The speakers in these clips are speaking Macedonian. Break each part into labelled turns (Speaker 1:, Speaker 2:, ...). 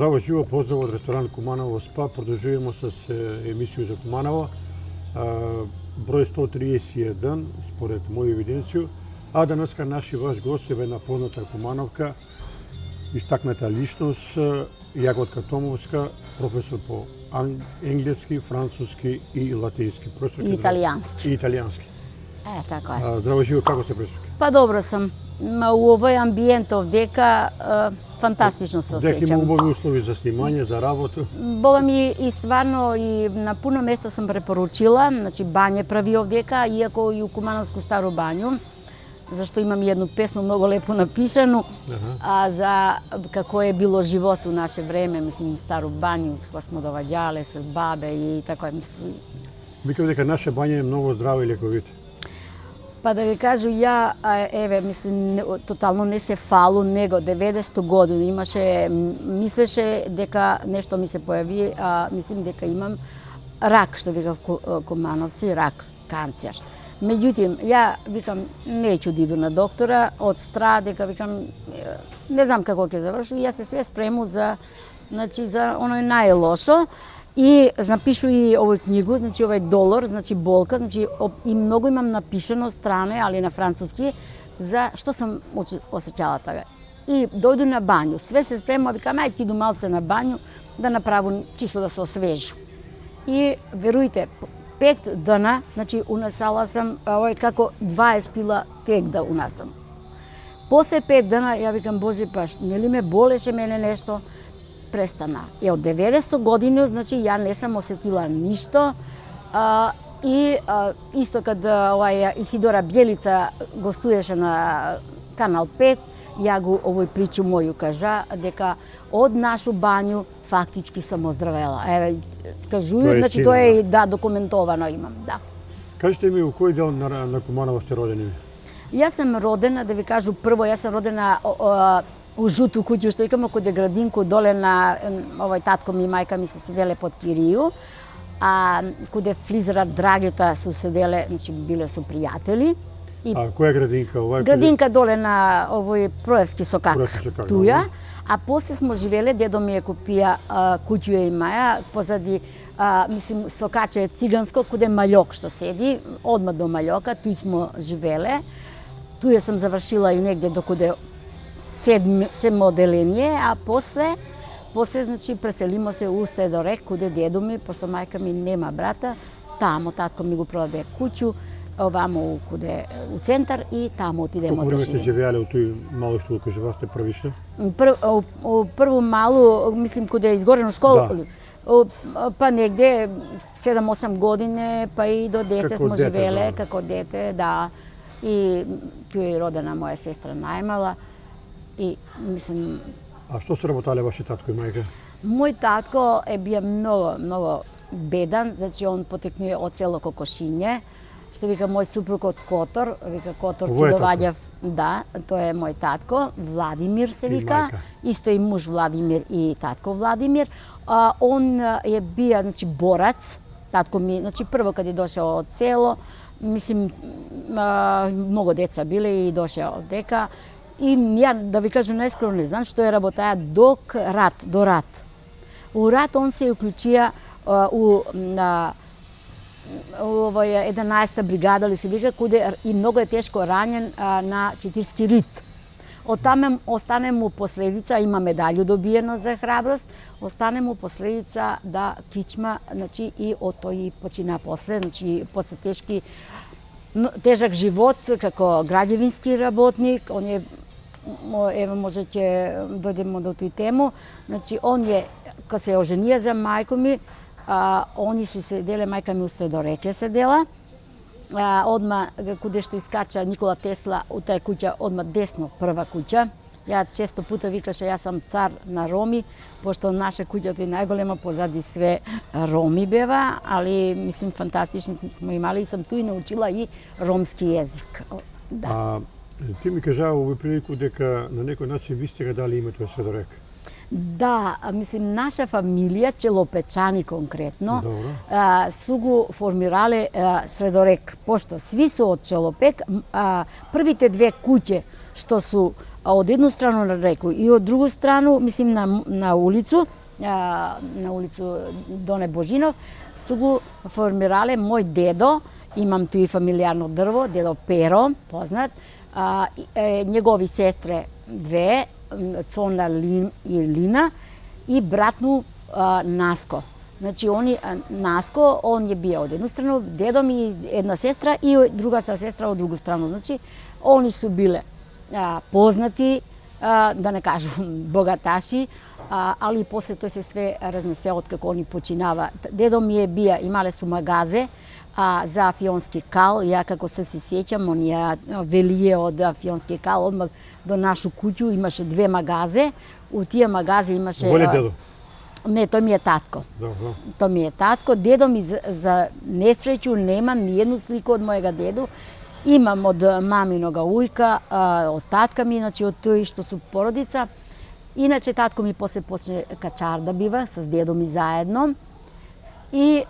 Speaker 1: Здраво живо, поздрав од ресторан Куманово СПА. Продолжуваме с емисија за Куманово. Број 131, според моја евиденција. А денеска наши ваш гост е една позната кумановка, истакната личност, Јаготка Томовска, професор по енглески, француски и латински.
Speaker 2: И италијански.
Speaker 1: И италијански.
Speaker 2: Така е.
Speaker 1: Здраво живо, како се пресука?
Speaker 2: Па добро сум. У овој амбиент овдека фантастично се осеќам.
Speaker 1: Дека има убави услови за снимање, за работа.
Speaker 2: Бога ми и стварно и на пуно место сум препоручила, значи бање прави овдека, иако и у Кумановску стару бању, зашто имам и едну песма многу лепо напишану, за како е било живот у наше време, мислим стару бању, кога смо доваѓале с бабе и така е мислим.
Speaker 1: Викам дека наша бања е многу здрава и лековита.
Speaker 2: Па да ви кажу, ја, еве, мислим, тотално не се фалу, него 90 години имаше, мислеше дека нешто ми се појави, мислим дека имам рак, што викав Кумановци, рак, канцер. Меѓутим, ја викам, неću да иду на доктора, од страх дека викам, не знам како ќе завршу, ја се све спрему за, значи, за оној најлошо. И напишу и овој книгу, значи овој долар, значи болка, значи и многу имам напишано стране, али на француски, за што сам осеќала тага. И дојду на бању, све се спрема, викам, ајде ти иду малце на бању, да направам чисто да се освежу. И верујте, 5 дана, значи унесала сам, овој како 20 кила тек да унасам. После 5 дана, ја викам, Боже паш, нели ме болеше мене нешто, престана. И од 90 години, значи, ја не сам осетила ништо. Исто кога Исидора Бјелица гостуеше на Канал 5, ја го овој причу моју кажа, дека од нашу бању фактички сам оздравела. Еве, кажују, значи, тоа е да, документовано имам, да.
Speaker 1: Кажете ми, у кој дел на Куманово сте родени?
Speaker 2: Јас сам родена, да ви кажу, прво, јас сам родена у жуту куќу, што викаме, каде градинку, доле на овој татко ми и мајка ми се седеле под кирiju, а каде флизера драгите се седеле, значи биле со пријатели.
Speaker 1: А која градинка?
Speaker 2: Градинка доле на овој Проевски сокак, туја. А после смо живеле, дедо ми е купија куќу и маја, позади, мислим, сокаче циганско, каде Маљок што седи, одма до Маљока, туј смо живеле. Туја сам завршила и негде докуде седмо оделение, а после значи преселимо се у Седорек, куде дедо ми, пошто мајка ми нема брата, тамо татко ми го продаде куќу, овамо куде у центар и тамо отидемо да живееме.
Speaker 1: Колку време сте живеале у тој мало што го кажувавте првично?
Speaker 2: Прво мало, мислим, куде е изгорено школа, па негде 7-8 години, па и до 10 смо живееле како дете, да. И тој е родена моја сестра најмала. И, мислим...
Speaker 1: А што се работале ваши татко и мајка?
Speaker 2: Мој татко е бија многу бедан, значи он потекнува од село Кокошиње, што вика мој супруг од Котор, вика Котор си доваѓав, да, тоа е мој татко, Владимир се вика, исто и муж Владимир и татко Владимир. Он е бија, значи, борац, татко ми, значи, прво каде дошao од село, мислим, многу деца биле и дошao овдека. И ја, да ви кажу најскромно, не знам што е работаја до рат. У рат он се уклучија у овој 11-та бригада, ли се вика, куде и многу е тешко ранен на Четирски рит. Оттаме остане му последица, има медаљу добиено за храброст, остане му последица да кичма, значи, и од тој почина после, значи, после тежак живот како граѓевински работник, он е, ево може ќе дојдемо до тој тему, значи он е, кога се оженија за мајко ми, они су седеле, мајка ми у Средореке седела, одма куде што искача Никола Тесла, у тај куќа, одма десно, прва куќа. Ја често пута викаше, јас сам цар на роми, пошто наша куќа тој најголема, позади све роми бева, али, мислим, фантастични смо имали и сам туј научила и ромски јазик. Да.
Speaker 1: Ти ми кажа овој прилику дека на некој начин ви сте ga дали името Средорек.
Speaker 2: Да, мислим, наша фамилија, Челопечани конкретно, су го формирале Средорек, пошто сви су од Челопек, првите две куќе што су од едну страну на реку и од другу страну, мислим на улицу Доне Божинов, су го формирале мој дедо, имам туи фамилијарно дрво, дедо Перо, познат, негови сестре две, Цона и Лина, и братну Наско. Значи, Наско, он е бија од едну страну, дедо ми една сестра и другата сестра од другу страну. Значи, они су биле познати, да не кажам богаташи, али после тој се све разнесе од како они починава. Дедо ми е бија, имале су магазе за Афионски кал, ја како се сеќам, оние велие од Афионски кал, одмак до нашу куќу имаше две магазе, у тие магазе имаше...
Speaker 1: Воле дедо?
Speaker 2: Не, тој ми е татко.
Speaker 1: Добро.
Speaker 2: Тој ми е татко. Дедо ми, за несреќу, немам ни едну слика од мојега деду. Имам од маминого ујка, од татка ми, иначе од тој што су породица. Иначе татко ми после почне качар да бива, с дедо ми заедно. И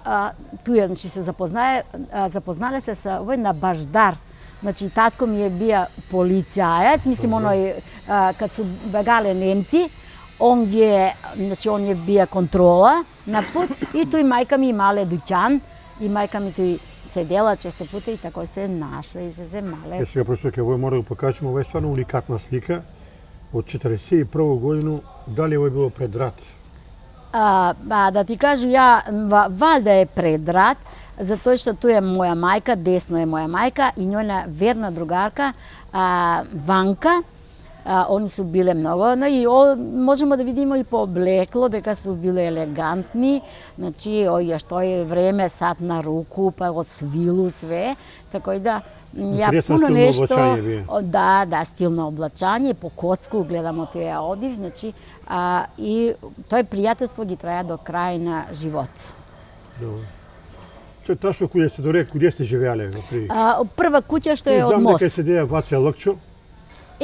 Speaker 2: туја, значи, се запознале се со овој на Баждар. Значи, татко ми е бија полицајац, мислим, оној, кад су бегале немци, он е бија контрола на пут и тој мајка ми имале дуќан и мајка ми тој седела често пута и тако се нашла и се земале.
Speaker 1: Сега просто ќе овој мора да покажеме, ова е стварно уникатна слика од 41 годину, дали овој било пред рат?
Speaker 2: Да ти кажу, ја валда е пред рат, затоа што тој е моја мајка, десно е моја мајка и њојна верна другарка Ванка. Они су биле многу, но и можеме да видиме и по облекло дека су биле елегантни, значи што е време сад на руку, па од свилу све, така и да ја пуно нешто, да, стилно облачање, по коцку гледам од тоја одив, значи и тој пријателство ги траја до крај на живот.
Speaker 1: Добро. Се ташно куѓе се до рек, куѓе сте живеале?
Speaker 2: Прва куќа што е од
Speaker 1: Знам
Speaker 2: мост.
Speaker 1: дека седеа Ваце Лакчо.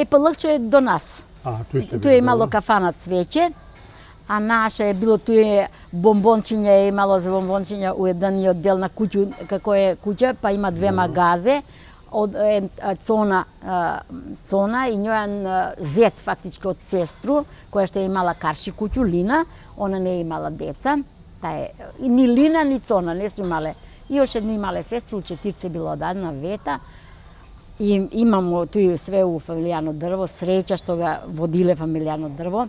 Speaker 2: Па Лакчо е до нас. Тој е имало кафана Цвеќе, а наша е било туе бомбончиња, е имало за бомбончиња у едниот дел на куќу, како е куќа, па има две магазе, од Цона и њојан зет фактички од сестру, која што е имала карши куќу, Лина, она не е имала деца, ни Лина ни Цона не су имале. И още едно имале сестру, четирце било дадена Вета. И имамо тој све у фамилијано дрво, среќа што ga водиле фамилијано дрво.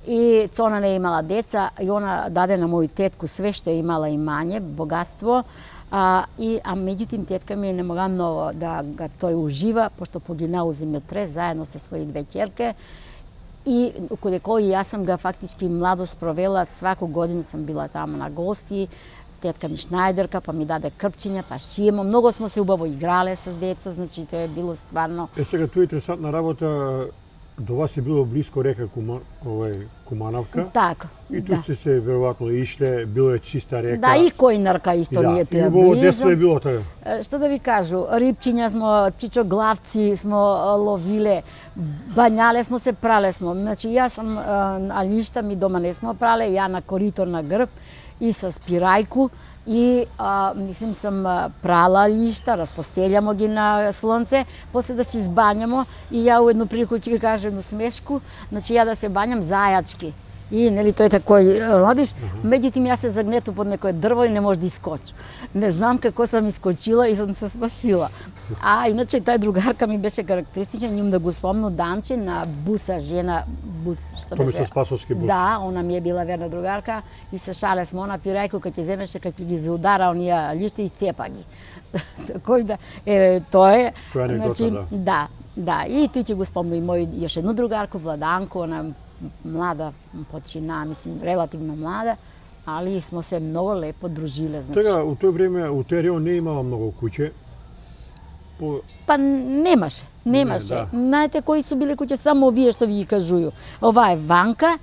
Speaker 2: И Цона не имала деца и она даде на мој тетку све што е имала имање, богатство. Меѓутим тетка ми не мога многу да ga тој ужива, пошто погинал у земјотрес заедно со своји две ќерке. И кодеко и јас сам ga фактички младост провела, сваку годину сам била таму на гости. Тетка ми Шнајдерка, па ми даде крпчиња, па шиемо. Многу смо се убаво играле со деца, значи тоа е било стварно.
Speaker 1: Сега тоа е интересантна работа. До вас е било близко река Кумановка.
Speaker 2: Така.
Speaker 1: И ту сте се веројатно ишле, било е чиста река.
Speaker 2: Да, и Којнарка исто ни е тоа
Speaker 1: близо. И десно е било тоа.
Speaker 2: Што да ви кажу, рипчиња смо, чичоглавци смо ловиле, бањале смо се, прале смо. Значи јас сам, алишта ми дома не смо прале, ја на корито на грб и со спирајку. И мислим сам прала лишта, распостелјамо ги на слонце, после да се избањамо и ја у едну прилику ќе ви кажам едну смешку, значи ја да се бањам зајачки. И нели тој такој родиш, меѓутоа јас се загнету под некое дрво и не може да искочи. Не знам како сам искочила и сам се спасила. Иначе тај другарка ми беше карактеристична, njom да го спомну Данче на буса, жена бус, што беше.
Speaker 1: Томислав Спасовски бус.
Speaker 2: Да, она ми е била верна другарка и се шале смо на пирајку кога ќе земеше, кога ќе ги заудара оние лишта и цепа ги. Кој да тоа е.
Speaker 1: Значи,
Speaker 2: да. И тој ќе го спомну и мој још едну другарку Владанко, она млада почина, мислим релативно млада, али смо се многу лепо дружиле, значи.
Speaker 1: Тега у тој време у тој реон не имало многу куќе.
Speaker 2: Па немаше. Знаете кои су биле куќе, само овие што ви ги кажуju. Ова е Ванка,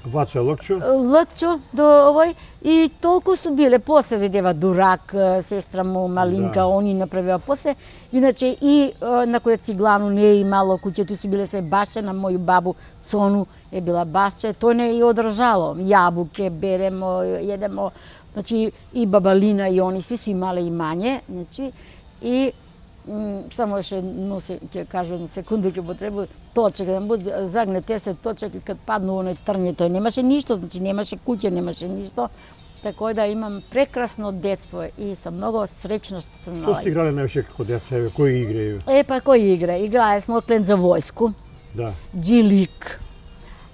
Speaker 1: Ваце Лакчо
Speaker 2: до овој и толку су биле. После видева Дурак, сестра му Малинка, они направила после. Иначе и на која Циглану не е имало куќе, тој су биле се башче, на моју бабу Цону е била башче, тој не е и одржало. Јабуке беремо, једемо, значи и баба Лина и они сви су имале имање, значи и само ще носи, ќе кажу една секунду, ќе потребува точек, да му загне 10 точек и кад падну оној трње, тој немаше ништо, значи немаше куќа, немаше ништо. Така да имам прекрасно детство и сум многу среќна што сум
Speaker 1: Што сте играле највише како деца, кои игри?
Speaker 2: Па кои игра? Играле смо Клен за војску,
Speaker 1: Да.
Speaker 2: Джилик,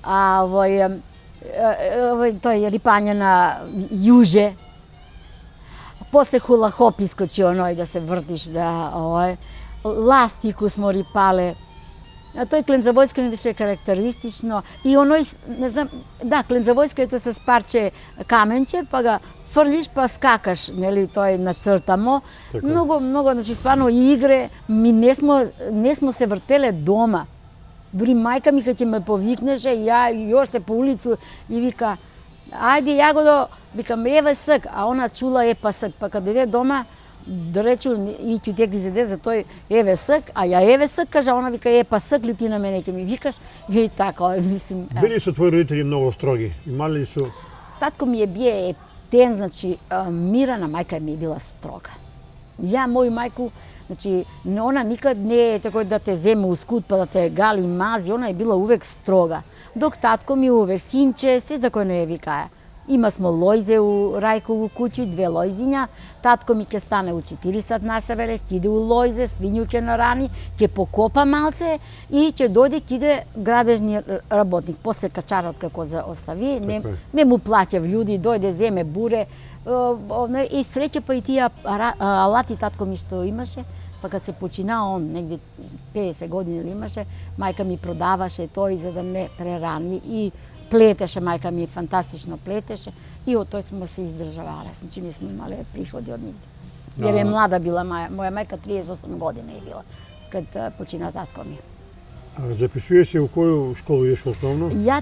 Speaker 2: овој тој рипање на јуже, после хула-хоп искочи оној да се вртиш, да, ластику смо рипале. Тој Клен за војска ми беше карактеристично и оној, не знам, да, Клен за војска е тоа со парче каменче, па го фрлиш, па скакаш, нели, тој на цртамо.
Speaker 1: Така.
Speaker 2: Многу, значи стварно игре, ми не смо се вртеле дома. Дури мајка ми кога ќе ме повикнеше, ја јоште по улицу и вика, ајде јагодо, викам еве ск, а она чула епа ск, па кога дојде дома, да речу и ќе текли зеде за тој еве ск, а ја еве ск, кажа, она вика епа ск ли ти на мене ќе ми викаш, и така, мислим.
Speaker 1: Били со твои родители многу строги? Имали ли су?
Speaker 2: Татко ми бие ептен, значи мирана, мајка ми е била строга. Ја мој мајку, значи она никад не е тако да те земе ускут па да те гали мази, она е била увек строга. Док татко ми увек синче, све за кој не е викаја. Има смо лојзе у Рајкову куќи, 2 лојзиња. Татко ми ќе стане у 4 сат на севере, ќе иде у лојзе, свињу ќе нарани, ќе покопа малце и ќе дојде, ќе иде градежни работник. После качарот како остави, не му плаќав људи, дојде земе буре, и среќа па и тие алати татко ми што имаше, па кад се почина он, негде 50 години ли имаше, мајка ми продаваше тој за да ме прерани и плетеше, мајка ми фантастично плетеше и од тој смо се издржавале, значи не сме имале приходи од нигде. Јер е млада била моја мајка, 38 години е била кад почина татко ми.
Speaker 1: Запишуваш се у која школа идеш основно?
Speaker 2: Ја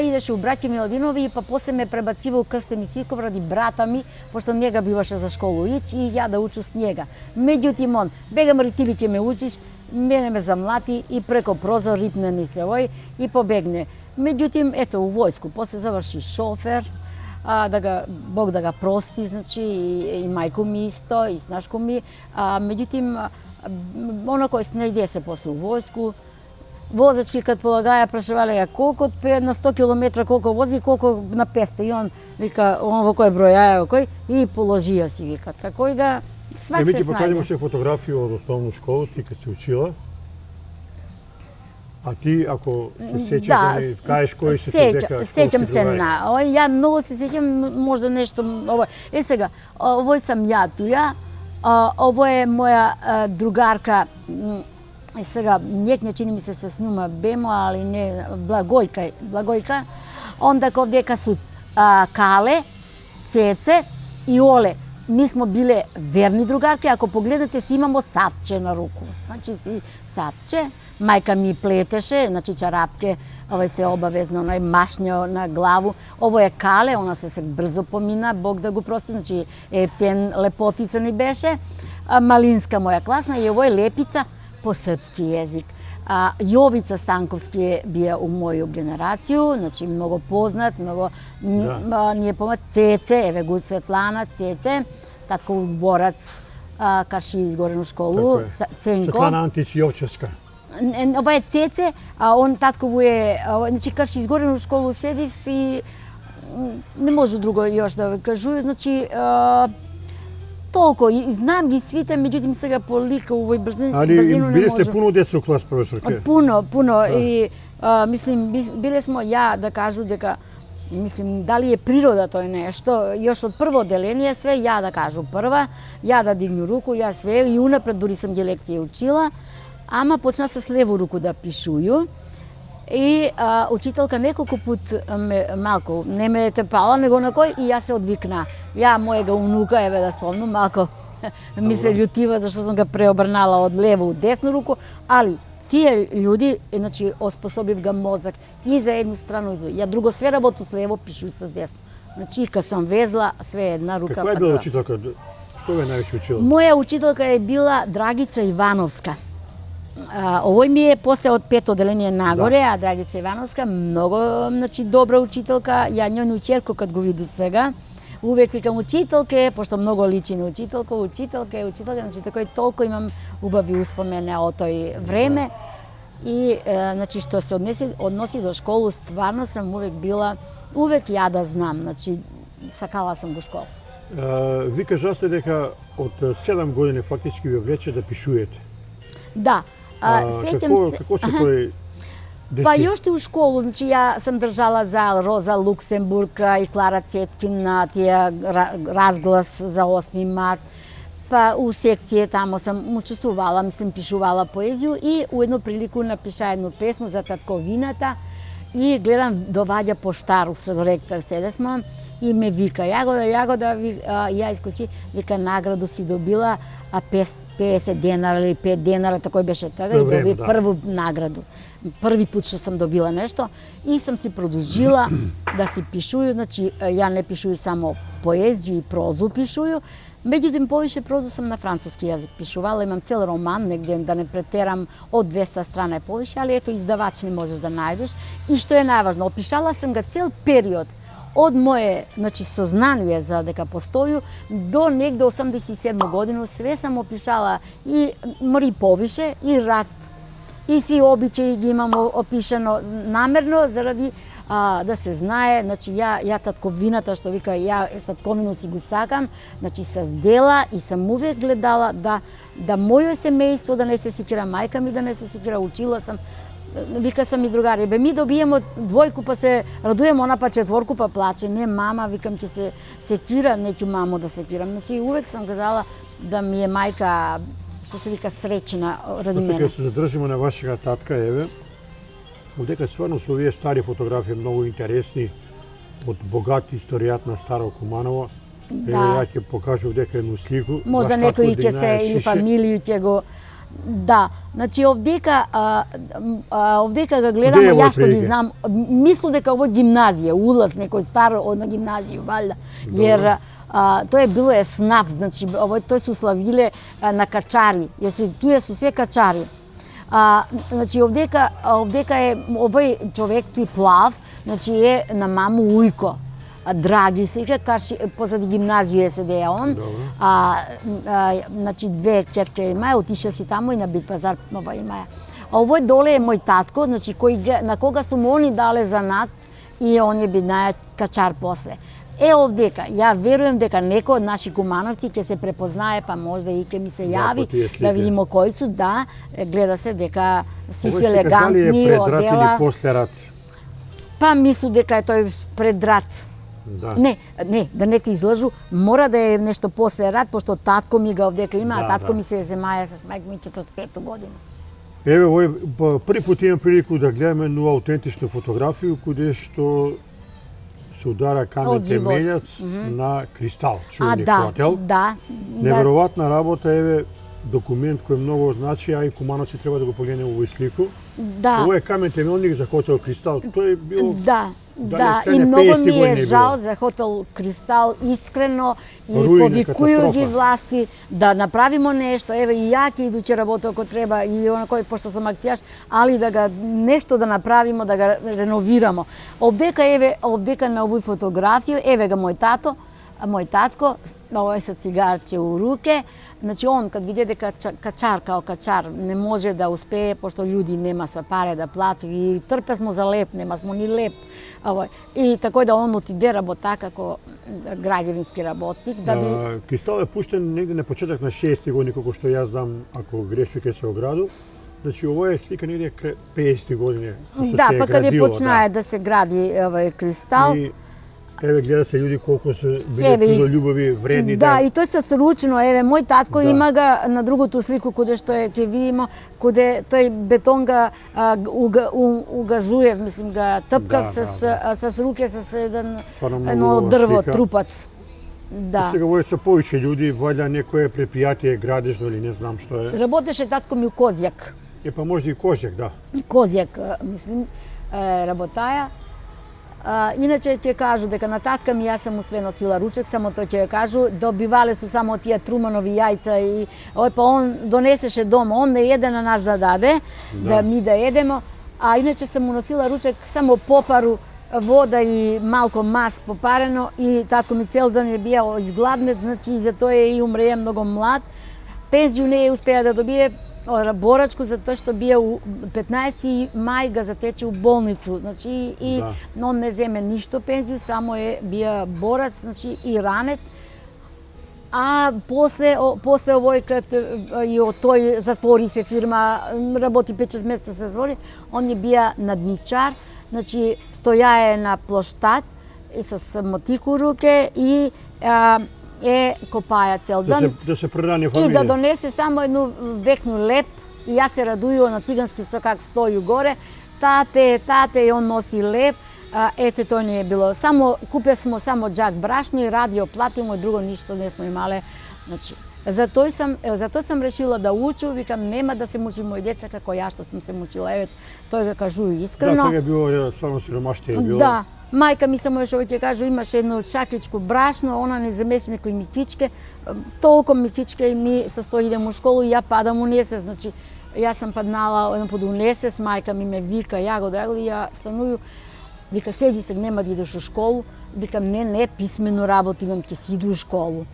Speaker 2: идеше у Браќа Миладинови, па после ме пребацива у Крстен Исиков ради брата ми, пошто njega биваше за школу иќ и ја да учу с njega. Меѓутим он, бегам ри ти ќе ме учиш, мене ме замлати и преко прозор рипне ми се и побегне. Меѓутим, ето, у војску, после заврши шофер, Бог да га прости, значи, и мајко ми исто, и снашко ми. Меѓутим, оно кој снајде се после у војску, возачки кад полагаја прашавале ја колку на 100 км колку вози, колку на 500 и он вика во кој број, во кој и положија си вика. Како и да свак се
Speaker 1: Ми ти покажемо
Speaker 2: снајде.
Speaker 1: се фотографија од основна школа, ти кад се учила. А ти ако се сеќаш да ми кажеш кои се ти дека
Speaker 2: сеќам се на. Ја многу се сеќам можда нешто сега, овој сам ја туја. Ово е моја другарка. Сега некне чини ми се с њума бемо, али не Благојка. Онда кога дека су Кале, Цеце и Оле. Ми смо биле верни другарки, ако погледнете си имамо сатче на руку. Значи си сатче. Мајка ми плетеше, значи чарапке, се обавезно, машња на главу. Ово е Кале, она се брзо помина, Бог да го прости, значи ептен лепотица ни беше. Малинска моја класна и ово е Лепица по српски јазик. Јовица Станковски бија у моју генерацију, значи многу познат, многу ние помат Цеце, еве го Светлана, Цеце, татко борац, карши изгорenu школу, Ценко.
Speaker 1: Светлана Антич Јовчевска.
Speaker 2: Ова е Цеце, а он таткову е, значи карши изгорenu школу седив и не може друго још да ве кажу, значи толку, и знам ги свите, меѓутим сега по лика овој брзину не може.
Speaker 1: Биле сте пуно деца у клас, професорке?
Speaker 2: Пуно, и мислим, биле смо ја да кажу дека мислим, дали е природа тој нешто, још од прво одделение све ја да кажу прва, ја да дигну руку, ја све, и унапред дури сам ги лекција учила, ама почна с леву руку да пишују. И учителка неколку пут малку не ме тепала, него на кој, и јас се одвикна. Ја мојега унука, еве да спомнам, малку ми се љутива зашто сум га преобрнала од лево у десну руку, али тие људи, значи, оспособив га мозак и за едну страну и за ја друго све работу с лево, пишуј с десно. Значи, кога сам везла, све една рука.
Speaker 1: Каква е била учителка? Што ве највише учила?
Speaker 2: Моја учителка е била Драгица Ивановска. Овој ми е после од 5 одделение нагоре, а Драгица Ивановска, многу, значи, добра учителка. Ја њојну ќерку кад го виду сега, Увек викам учителке, пошто многу личи на учителка, учителке, значи такој толку имам убави успомени од тој време. И значи што се односи до школу, стварно сам увек била, увек ја да знам, значи сакала сам го школа.
Speaker 1: Ви кажасте дека од 7 години фактички ви влече да пишуете.
Speaker 2: Да. Сеќам се.
Speaker 1: Како се тој десни?
Speaker 2: Па и уште у школу, значи ја сам држала за Роза Луксембург и Клара Цеткин на тие разглас за 8 март. Па у секција тамо сам учествувала, мислам, пишувала поезiju и у едну прилику напиша едну песму за татковината и гледам доваѓа поштар у средоректор седесмо и ме вика Јагода, ја искочи, вика награду си добила 50 денара или 5 денара, такој беше тога и доби прву награду. Први пат што сам добила нешто и сам си продолжила да си пишую, значи ја не пишую само поезiju и прозу пишую, меѓутоа повише прозу сам на француски јазик пишувала, имам цел роман, негде да не претерам од 200 страна повише, али ето издавач не можеш да најдеш. И што е најважно, опишала сам ga цел период од мое, значи, сознание за дека постоју до негде 87 година, све сам опишала и мори повише и рад и сви обичаи ги имам опишано намерно заради да се знае, значи ја татковината што вика ја татковину си го сакам, значи со дела и сам увек гледала да моје семејство да не се сикира, мајка ми да не се сикира, учила сам. Вика сам и другари, ми добиемо двојку па се радуемо, она па четворку па плаче. Не, мама, викам, ќе се секира, неќу мамо да секирам. Значи увек сам гледала да ми е мајка, што се вика, среќна ради мене.
Speaker 1: Сега се задржиме на вашата татка Еве. Одека стварно со овие стари фотографии многу интересни од богат историјат на Старо Куманово.
Speaker 2: Да.
Speaker 1: Ја ќе покажу дека едну слику.
Speaker 2: Можда некој ќе се или фамилију ќе го. Да, значи овдека го гледам, ја што ги знам, мислам дека ово гимназија, улаз некој стар од на гимназију, валјда, jer тоа е било снав, значи тој се славиле на качари, туе су све качари. Значи овдека е овој човек тој плав, значи е на маму Ујко. Драги се вика, позади гимназија седеја он. Значи 2 четки имаја, отиша си таму и на Бит пазар имаја. А овој доле е мој татко, значи на кога су му они дале занат и он е биднаја качар после. Овдека, ја верувам дека некој од наши кумановци ќе се препознае, па можда и ќе ми се јави, да видимо кои су, да, гледа се дека си се елегантни,
Speaker 1: одела. Дали е пред рат или после рат?
Speaker 2: Па мислу дека е тој пред рат.
Speaker 1: Да.
Speaker 2: Не, да не те излажу, мора да е нешто после рат, пошто татко ми га овдека има, а татко ми се земаја с мајка ми 45 година.
Speaker 1: Еве, овој први пат имам прилику да гледаме едну аутентична фотографија каде што се удара камен темелјац на Кристал, чувени хотел.
Speaker 2: Да.
Speaker 1: Неверојатна работа, еве, документ кој многу значи, а и кумановци треба да го погледнеме овој слику.
Speaker 2: Да.
Speaker 1: Ово е камен темелник за хотел Кристал. Тој е било...
Speaker 2: Да, и многу ми е жал за хотел Кристал, искрено, и повикују ги власти да направимо нешто, еве и ја ќе идучи работа ако треба, и онакој, пошто сам акцијаш, али да ga нешто да направимо, да ga реновирамо. Овдека на овој фотографија, еве га мој татко, овој со цигарче у руке, значи он кад виде дека качар као качар не може да успее, пошто луѓи нема са паре да плати и трпе смо за леп, нема смо ни леп. И тако да он отиде работа како граѓевински работник.
Speaker 1: Кристал е пуштен негде на почеток на 60-ти години, колку што јас знам, ако греши ке се ограду. Значи, ово е слика негде 50-ти години, што се е градило.
Speaker 2: Да, па каде почнае да се гради овој Кристал.
Speaker 1: Еве, гледа се луѓе колку се биле трудолюбови, вредни.
Speaker 2: Да, и тој се ручно, еве, мој татко има га на другото слику, каде што е, ќе видимо, каде тој бетон га угазуе, мислим, га тъпкав с руке, с едно дрво, трупац. Да.
Speaker 1: Сега во се повеќе луѓе, вајда некое предпријатие градежно или не знам што е.
Speaker 2: Работеше татко ми у Козјак.
Speaker 1: Па може и Козјак, да.
Speaker 2: Козјак, мислим, работаја. Иначе ќе кажу дека на татка ми јас сам све носила ручек, само тој ќе кажу, добивале су само тие труманови јајца и па он донесеше дома, он не еде на нас да даде, да ми да едемо, а иначе сам му носила ручек само попару вода и малку мас попарено и татко ми цел ден е бијал изгладнет, значи и затоа и умрее многу млад. Пензију не е успеа да добие борачку затоа што бие 15 мај га затече у болницу, значи и он не земе ништо пензију, само е бија борац, значи и ранет. А после овој и од тој затвори се фирма, работи 5-6 месеца се затвори, он е бија надничар, значи стојае на плоштад и со мотику руке и копаја цел ден.
Speaker 1: Да се прерани фамилија.
Speaker 2: И да донесе само едну векну леп и јас се радују на цигански со как стоју горе. Тате, и он носи леп. Ете, тоа не е било. Купе смо само джак брашни, радио платимо, друго ништо не смо имале. Значи, затоа сам решила да учу, викам нема да се мучи мои деца како ја што сум се мучила. Еве, тој го кажува искрено.
Speaker 1: Да, тоа е било стварно сиромаштие било.
Speaker 2: Да. Мајка ми само што ќе кажу, имаше едно шакличко брашно, она не замеси некои микичке, толку микичке и ми со што идем у школу и ја падам унесе, значи јас сум паднала едно под унесе, мајка ми ме вика, ја го драгли, ја станую, вика седи се, нема да идеш у школу, викам не, писмено работим, ќе си иду у школу.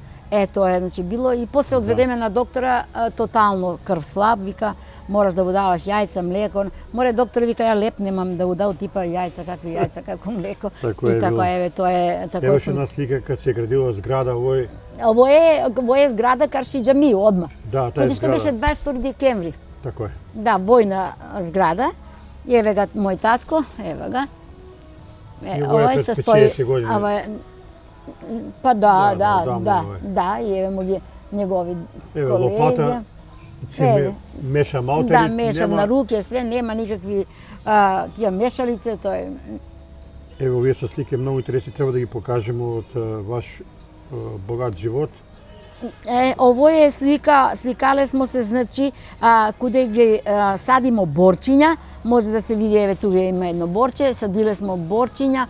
Speaker 2: Тоа е, значи било и после одведеме на доктора, тотално крв слаб, вика мораш да му даваш јајца, млеко. Море доктор вика ја леп немам да му дал типа јајца, како млеко. И така еве тоа е така.
Speaker 1: Еве една слика кога се градила зграда овој.
Speaker 2: Ово е зграда Карши џами одма.
Speaker 1: Да, таа
Speaker 2: зграда. Што беше 22 декември.
Speaker 1: Така е.
Speaker 2: Да, војна зграда. И еве га мој татко, еве га.
Speaker 1: Овој се стои.
Speaker 2: Па да, и еве му ги негови колеги.
Speaker 1: Лопата, меша малтерит.
Speaker 2: Да, мешам на руке, све, нема никакви тие мешалице, тоа е.
Speaker 1: Ево, овие се слики многу интересни, треба да ги покажеме од ваш богат живот.
Speaker 2: Ово е сликале смо се, значи, куде ги садимо борчиња, може да се види, еве тука има едно борче, садиле смо борчиња,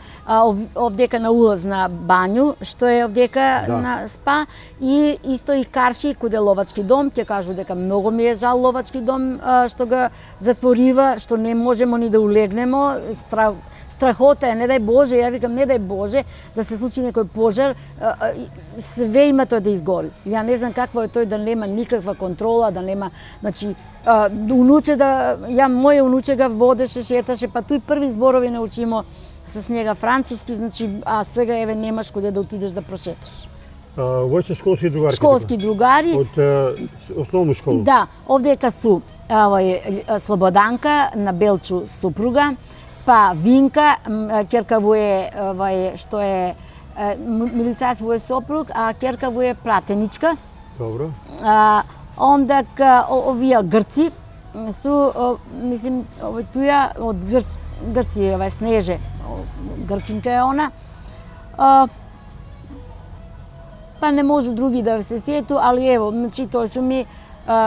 Speaker 2: овдека на улаз на бању, што е овдека на спа, и исто и Карши, куде ловачки дом, ќе кажу дека многу ми е жал ловачки дом, што го затворива, што не можемо ни да улегнемо, страхота е, не дај Боже, ја викам, не дај Боже, да се случи некој пожар, све има тој да изгори. Ја не знам какво е тој да нема никаква контрола, да нема, значи, моје унуче га водеше, шеташе, па тој први зборови научимо со нега француски, значи, а сега еве немаш куде да отидеш да прошеташ.
Speaker 1: Овој се школски другари?
Speaker 2: Школски другари.
Speaker 1: Од основна школа?
Speaker 2: Да, овдека су Слободанка, на Белчу супруга, па Винка, ќерка во е, што е милицајец во е сопруг, а ќерка во е пратеничка.
Speaker 1: Добро.
Speaker 2: Ондак овие грци су, мислим, овој туја од Грци, овај Снеже, грчинка е она. Па не можу други да се сету, али ево, значи тоа су ми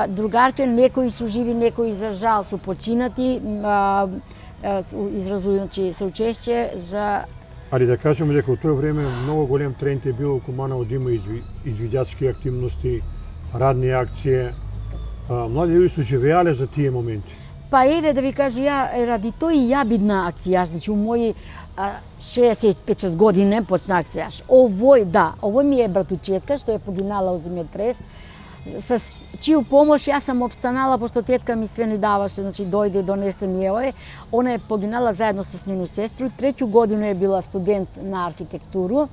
Speaker 2: другарке, некои су живи, некои за жал су починати, изразу, значи, соучешće за...
Speaker 1: Али да кажеме дека во тоа време многу голем тренд е било Куманово да има извидјачки активности, радни акции. Млади луѓе су живеале за тие моменти.
Speaker 2: Па еве да ви кажу, ја ради тој и ја бидна акција, значи у моји 65 години почна акција. Овој ми е братучетка што е погинала од земјотрес. С чију помош јас сам обстанала, пошто тетка ми све ни даваше, значи дојде и донесе ни еве. Она е погинала заедно со нјену сестру, 3 година е била студент на архитектуру.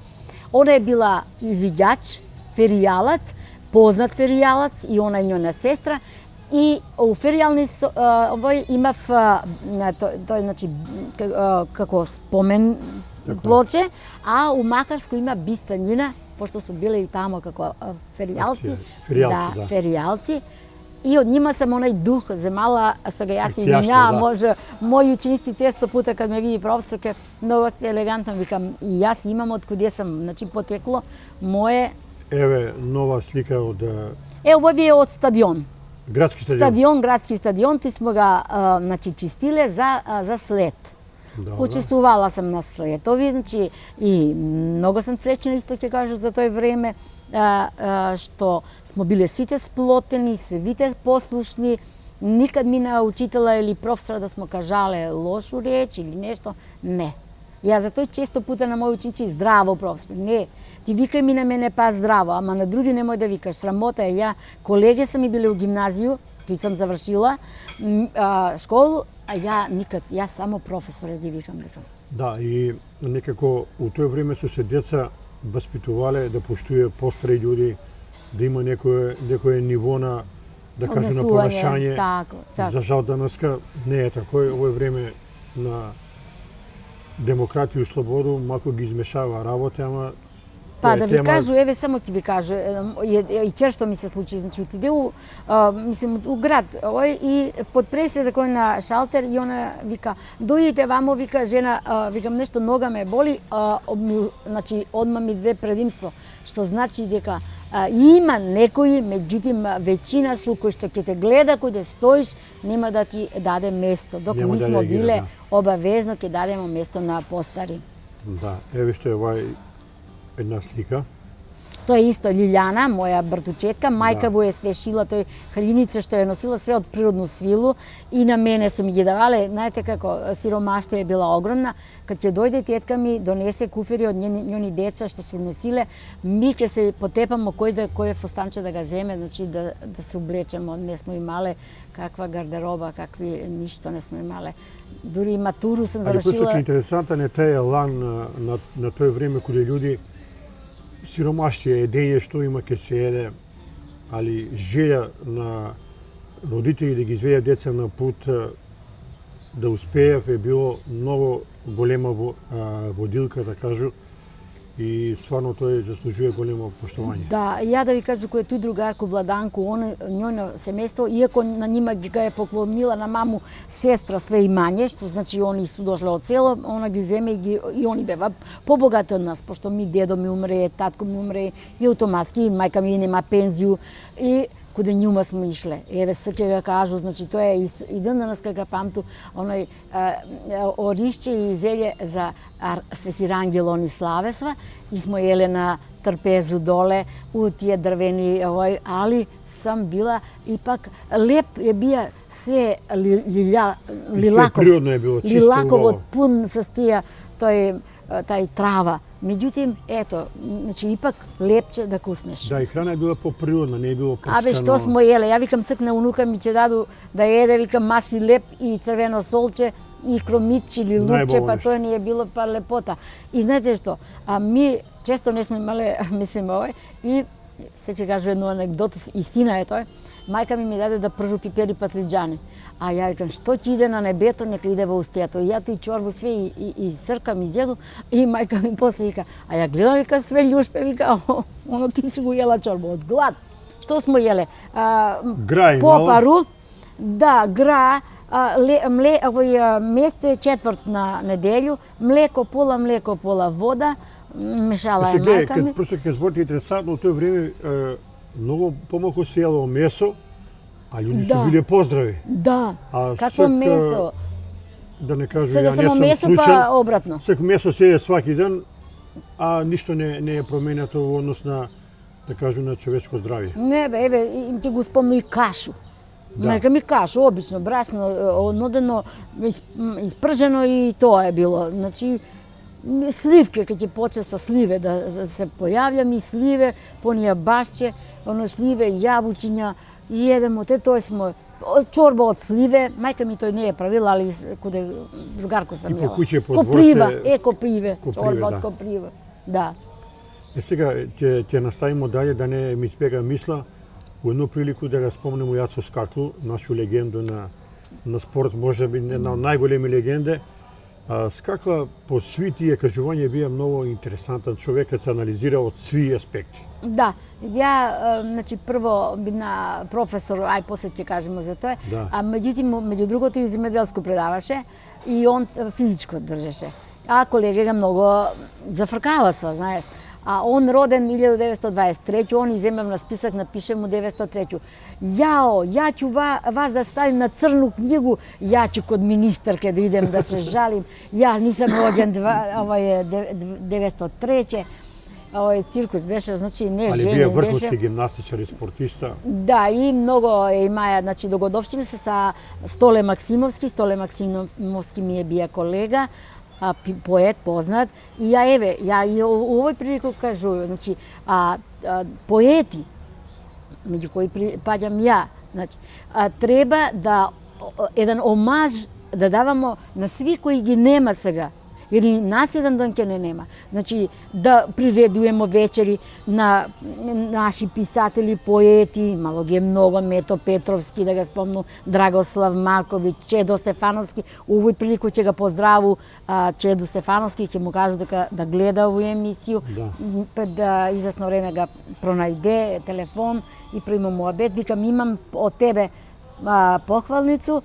Speaker 2: Она е била извидјач, феријалац, познат феријалац и она е нјена сестра. И у феријални овој имав тој, значи, како спомен плоче, а у Макарско има бистанина, пошто су биле и тамо како феријалци. Феријалци. И од нима сам онај дух земала, сега јас се извинјавам, може мои ученици често пута кад ме види професорке, многу сте елегантно, викам и јас имам од куде сам, значи потекло мое.
Speaker 1: Еве нова слика од
Speaker 2: овој е од стадион.
Speaker 1: Градски стадион.
Speaker 2: Градски стадион, ти смо ga значи чистиле за слет. Учествувала сам на слетови, значи и многу сам среќна, исто ќе кажу за тој време, што смо биле сите сплотени, сите послушни, никад ми на учителя или професора да смо кажале лошу реч или нешто, не. Ја затоа често пута на мои ученици здраво професор. Не, ти викај ми на мене па здраво, ама на други немој да викаш. Срамота е, ја колеги са ми биле у гимназију, тој сам завршила школу, а ја никад, ја само професоре ги викам.
Speaker 1: Да, и некако у тоа време се деца воспитувале да поштуе постари људи, да има некое ниво на, да кажу, на понашање.
Speaker 2: Тако.
Speaker 1: За жал данеска не е тако. Ово време на демократија и слободу малку ги измешава работа, ама
Speaker 2: па да ви кажу, еве само ќе ви кажу, и често ми се случи, значи отиде у град овој и подпреседе кој на шалтер и она вика дојдете вамо, вика жена, викам нешто нога ме боли, значи одма ми даде предимство, што значи дека има некои, меѓутоа веćina су кои што ќе те гледа кој да стоиш, нема да ти даде место. Док ми смо биле обавезно ќе дадемо место на постари.
Speaker 1: Да, еве што е овај една слика.
Speaker 2: Тоа е исто Лилјана, моја братучетка, мајка во е све шила, тој халиница што е носила све од природно свилу и на мене су ми ги давале. Знаете како сиромаштво е била огромна. Кад ќе дојде тетка ми донесе куфери од нјони деца што су носиле, ми ќе се потепамо кој фустанче да го земе, значи да се облечемо. Не сме имале каква гардероба, какви ништо не сме имале. Дури и матуру сам завршила.
Speaker 1: Ali интересантен е тај елан на тој време кога луѓе сиромаштија, едење што има ке се еде, али желја на родители да ги изведат деца на пут да успеев е било многу голема водилка, да кажу, и стварно тој заслужува големо поштовање.
Speaker 2: Да, ја да ви кажу кој е тој другарко Владанко, нјоно семејство, иако на нима ги га е поклонила на маму сестра све имање, што значи они су дошле од село, она ги земе и они бева побогати од нас, пошто ми дедо ми умре, татко ми умре, и автоматски мајка ми нема пензију и куде њума сме ишле. Еве се ќе го кажу, значи тоа е и ден денес кога памту оној оришче и зелје за Свети Рангел они славесва и смо еле на трпезу доле у тие дрвени овој, али сам била ипак леп е бија се лилаково пун со тие тај трава. Меѓутоа, ето, значи ипак лепче да куснеш.
Speaker 1: Да, и храна е била поприродна, не е било прскано.
Speaker 2: Абе, што смо еле? Ја викам сакна унука ми ќе даду да еде, викам маси леп и црвено солче и кромитче или лупче, па тоа ни е било па лепота. И знаете што? Ми често не сме имале, мислим овој, и се ќе кажу едно анекдота, истина е тоа. Мајка ми даде да пржу пипери патлиџани. А ја викам, што ти иде на небето, нека иде во устијато. И ја тој чорбу све и сркам, изједу, и мајка ми после вика, а ја гледам, вика, све љушпе, вика, оно ти си го јела чорбу од глад. Што смо јеле?
Speaker 1: Гра
Speaker 2: попару, да, гра, овој месце четврт на неделју, млеко пола вода, мешала е мајка ми.
Speaker 1: Просто ке зборите интересантно, у тој време многу помалку се јело месо, а луѓе се биле поздрави.
Speaker 2: Да, какво месо?
Speaker 1: Да не кажу,
Speaker 2: сега
Speaker 1: ја не сум
Speaker 2: месо
Speaker 1: случај,
Speaker 2: па обратно.
Speaker 1: Секо месо се е сваки ден, а ништо не е променето во однос на, да кажу, на човечко здравје.
Speaker 2: Не бе, еве, им ти го спомну и кашу. Да. Мајка ми кашу, обично, брашно, однодено, испржено и тоа е било. Значи, сливке, кога ќе почне со сливе да се појавljам и сливе, понија башче, оно сливе, јабучиња, и едемо, тоа смо чорба од сливе, мајка ми тој не е правила, али куде другарко сам јела.
Speaker 1: И по куќе по
Speaker 2: коприва, коприве, чорба од коприва. Да.
Speaker 1: Сега ќе наставимо дале да не ми избега мисла, у едну прилику да го спомнемо Јацо Скаклу, нашу легенду на спорт, може би една од најголеми легенде. Скакла по сви тие кажувања бија многу интересантен човек, кога се анализира од сви аспекти.
Speaker 2: Да, ја, значи, прво бина професор, после ќе кажеме за тоа,
Speaker 1: да.
Speaker 2: А меѓу другото и земјоделско предаваше и он физичко држеше. А колега многу зафркава сва, знаеш. А он роден 1923, он иземав на список, напише му 903. Ја ќе вас да ставим на црну книгу, ја ќе код министарке да идем да се жалим. Ја нисам роден 903. Овој циркус беше, значи не женен беше.
Speaker 1: Али бија врховски гимнастичар и спортиста.
Speaker 2: Да, и многу имаја, значи догодовщини се са Столе Максимовски ми е бија колега. поет познат, и ја и у овој прилику кажу, значи, поети, меѓу кои припаѓам ја, значи, треба да еден омаж да давамо на сви кои ги нема сега. Или нас еден ден ќе не нема. Значи, да приредуемо вечери на наши писатели, поети, мало ги е многу, Мето Петровски, да го спомну, Драгослав Марковиќ, Чедо Стефановски. У овој прилику ќе го поздраву Чедо Стефановски, ќе му кажу дека да гледа овој емисију. Пред извесно време ga пронајде телефон и прима муабет. Викам, имам од тебе похвалницу,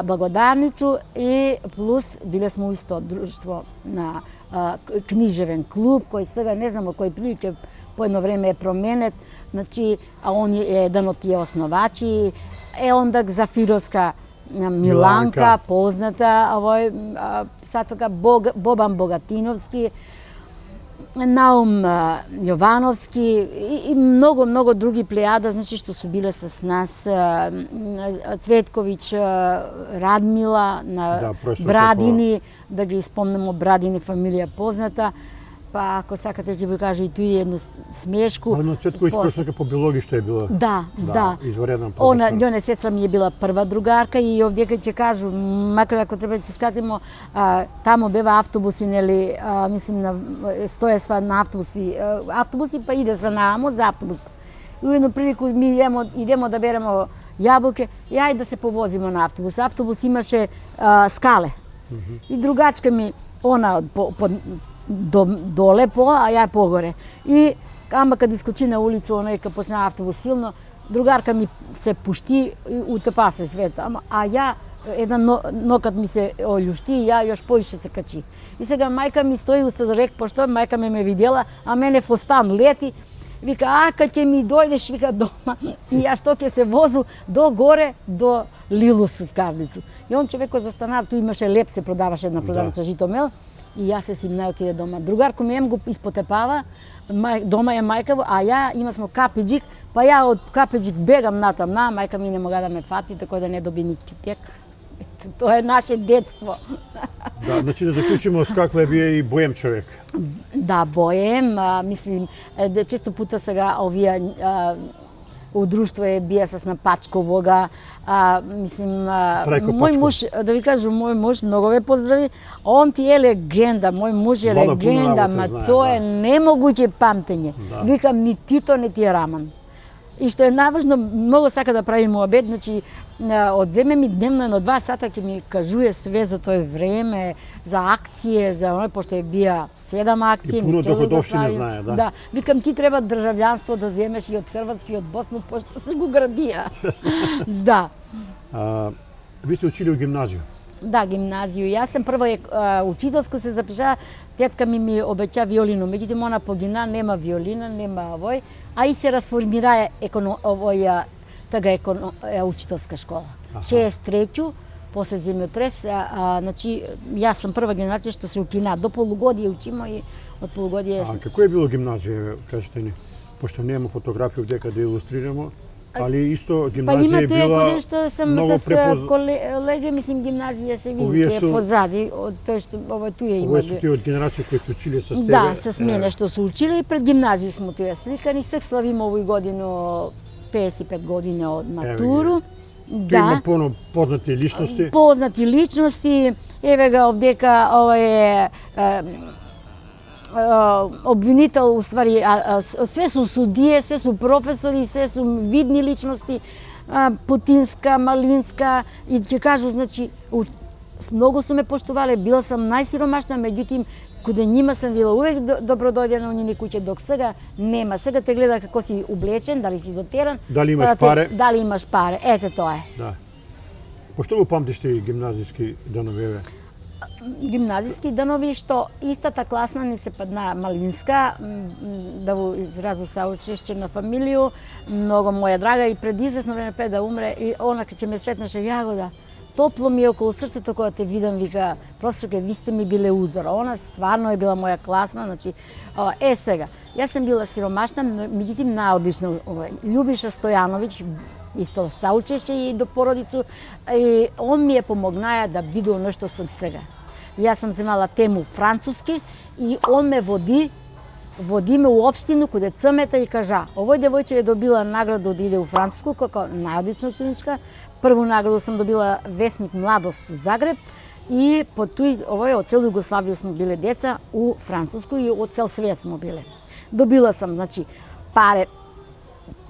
Speaker 2: благодарницу и плюс биле сме исто друштво на книжевен клуб кој сега не знам кој прилike по едно време е променет, значи он е еден од тие основачи, онда Зафировска Миланка, позната овој писателка Бобан Богатиновски, Наум Јовановски и многу други плејада, значи што су биле с нас, Цветковиќ, Радмила на Брадини, да ги спомнемо, Брадини фамилија позната, па ако сакате ќе ви кажа и туи едно смешку.
Speaker 1: Но Цветковиќ професорка по биологија што е била.
Speaker 2: Да.
Speaker 1: Изваредна професор.
Speaker 2: Њоне сестра ми е била прва другарка и овдека ќе кажу, макар ако треба ќе скатимо, тамо бева автобуси, нели, мислим на стоја сва на автобуси па иде сва намо за автобус. И у едно прилику ми идемо да беремо јаболке, и ајде да се повозиме на автобус. Автобус имаше скале. И другачка ми, она доле а ја погоре. И ама кад искочи на улицу, оној кад почна автобус силно, другарка ми се пушти и утепа се свет. А ја еден нокат ми се олјушти и ја још поише се качи. И сега мајка ми стои у средорек, пошто мајка ме видела, а мене фостан лети. Вика, кад ќе ми дојдеш, вика, дома. И ја што ќе се возу до горе, до Лилу сладкарницу. И он човекот застанав, ту имаше леп, се продаваше една продавница Житомел. И јас се симна отиде дома. Другарко ми го испотепава, дома е мајка, а ја имасмо капиџик, па ја од капиџик бегам натам, мајка ми не мога да ме фати, тако да не доби ни чутек. Тоа е наше детство.
Speaker 1: Да, значи да заклучиме с каква е бие и боем човек.
Speaker 2: Да, боем, мислим, често пута сега овие у друштво е бија с Напачковога, мислим, мој муж, да ви кажу, мој муж многу ве поздрави, он ти е легенда, мој муж е легенда, ма тоа е немогуќе памтење. Викам, ни Тито, не ти е Раман. И што е најважно, многу сака да прави муабет, значи, одземе ми дневно едно 2 сата ќе ми кажуе све за тој време, за акције, за оној, пошто е бија 7 акцији.
Speaker 1: И пуно доходовщина знае, да.
Speaker 2: Да, викам, ти треба државјанство да земеш и од Хрватска и од Босна, пошто се го градија. Да.
Speaker 1: Ви се учили у гимназију?
Speaker 2: Да, гимназију. Јас сам прво учителско се запишаа, тетка ми обеќа виолину, меѓутоа она погина, нема виолина, нема овој, а и се расформираа учителска школа. 63-ќу, после земјотрес, значи јас сум прва генерација што се укина, до полугодие учимо и од полугодие.
Speaker 1: Како е било гимназија, кажете ни? Пошто нема фотографија овдека да илустрираме, али исто гимназија е била
Speaker 2: многу што сам с колеги, мислим, гимназија се види е позади од тој што туја има.
Speaker 1: Овој се тие од генерација кои се училе со тебе?
Speaker 2: Да, с мене што се училе и пред гимназија смо туја сликани, сек славиме овој годину 55 години од матуру.
Speaker 1: Да. Има познати личности.
Speaker 2: Познати личности. Еве га овдека обвинител, уствари, све су судие, све су професори, све су видни личности, Путинска, Малинска, и ќе кажу, значи, многу су ме поштувале, била сам најсиромашна, меѓутоа, каде нима сам била увек добро дојдена у нини куќе, док сега нема. Сега те гледа како си облечен, дали си дотеран.
Speaker 1: Дали имаш паре.
Speaker 2: Дали имаш паре, ете тоа е.
Speaker 1: Да. Пошто го памтиш ти гимназиски данови?
Speaker 2: Гимназиски данови што истата класна ни се падна Малинска, да го изразу саучешće на фамилију, многу моја драга и пред извесно време пред да умре, и она ќе ме сретнеше, Јагода, топло ми е околу срцето кога те видам, вика, професорке, ви сте ми биле узор. Она стварно е била моја класна, значи, сега, јас сам била сиромашна, меѓутоа наодлична. Љубиша Стојановиќ, исто саучеше и до породицу, и он ми е помогнаја да бидам оно што сум сега. Јас сам земала тему француски и он ме води ме у општину каде цмета и кажа, овој девојче е добила награду да иде у Француску како најодлична ученичка. Прву награду сам добила Весник Младост у Загреб и по тој овој од цел Југославија сме биле деца у Француску и од цел свет сме биле. Добила сам, значи, паре,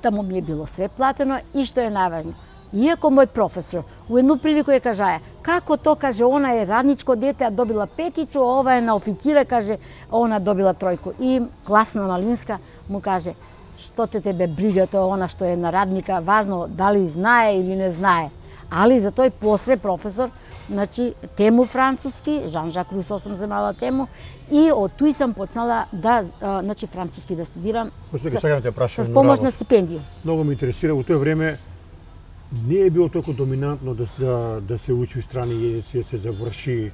Speaker 2: таму ми е било све платено и што е најважно. Иако мој професор у едну прилику ја кажа, како то, каже, она е радничко дете, а добила петицу, а ова е на официра, каже, а она добила тројку. И класна Малинска му каже, што тебе брига тоа она што е на радника, важно дали знае или не знае. Али за тој после професор, значи, тему француски, Жан-Жак Русо сам земала тему, и од тој сам почнала да, значи, француски да студирам с помош на стипендија.
Speaker 1: Многу ме интересира, у тоа време не е било толку доминантно да се учи страни јазици, да се заврши.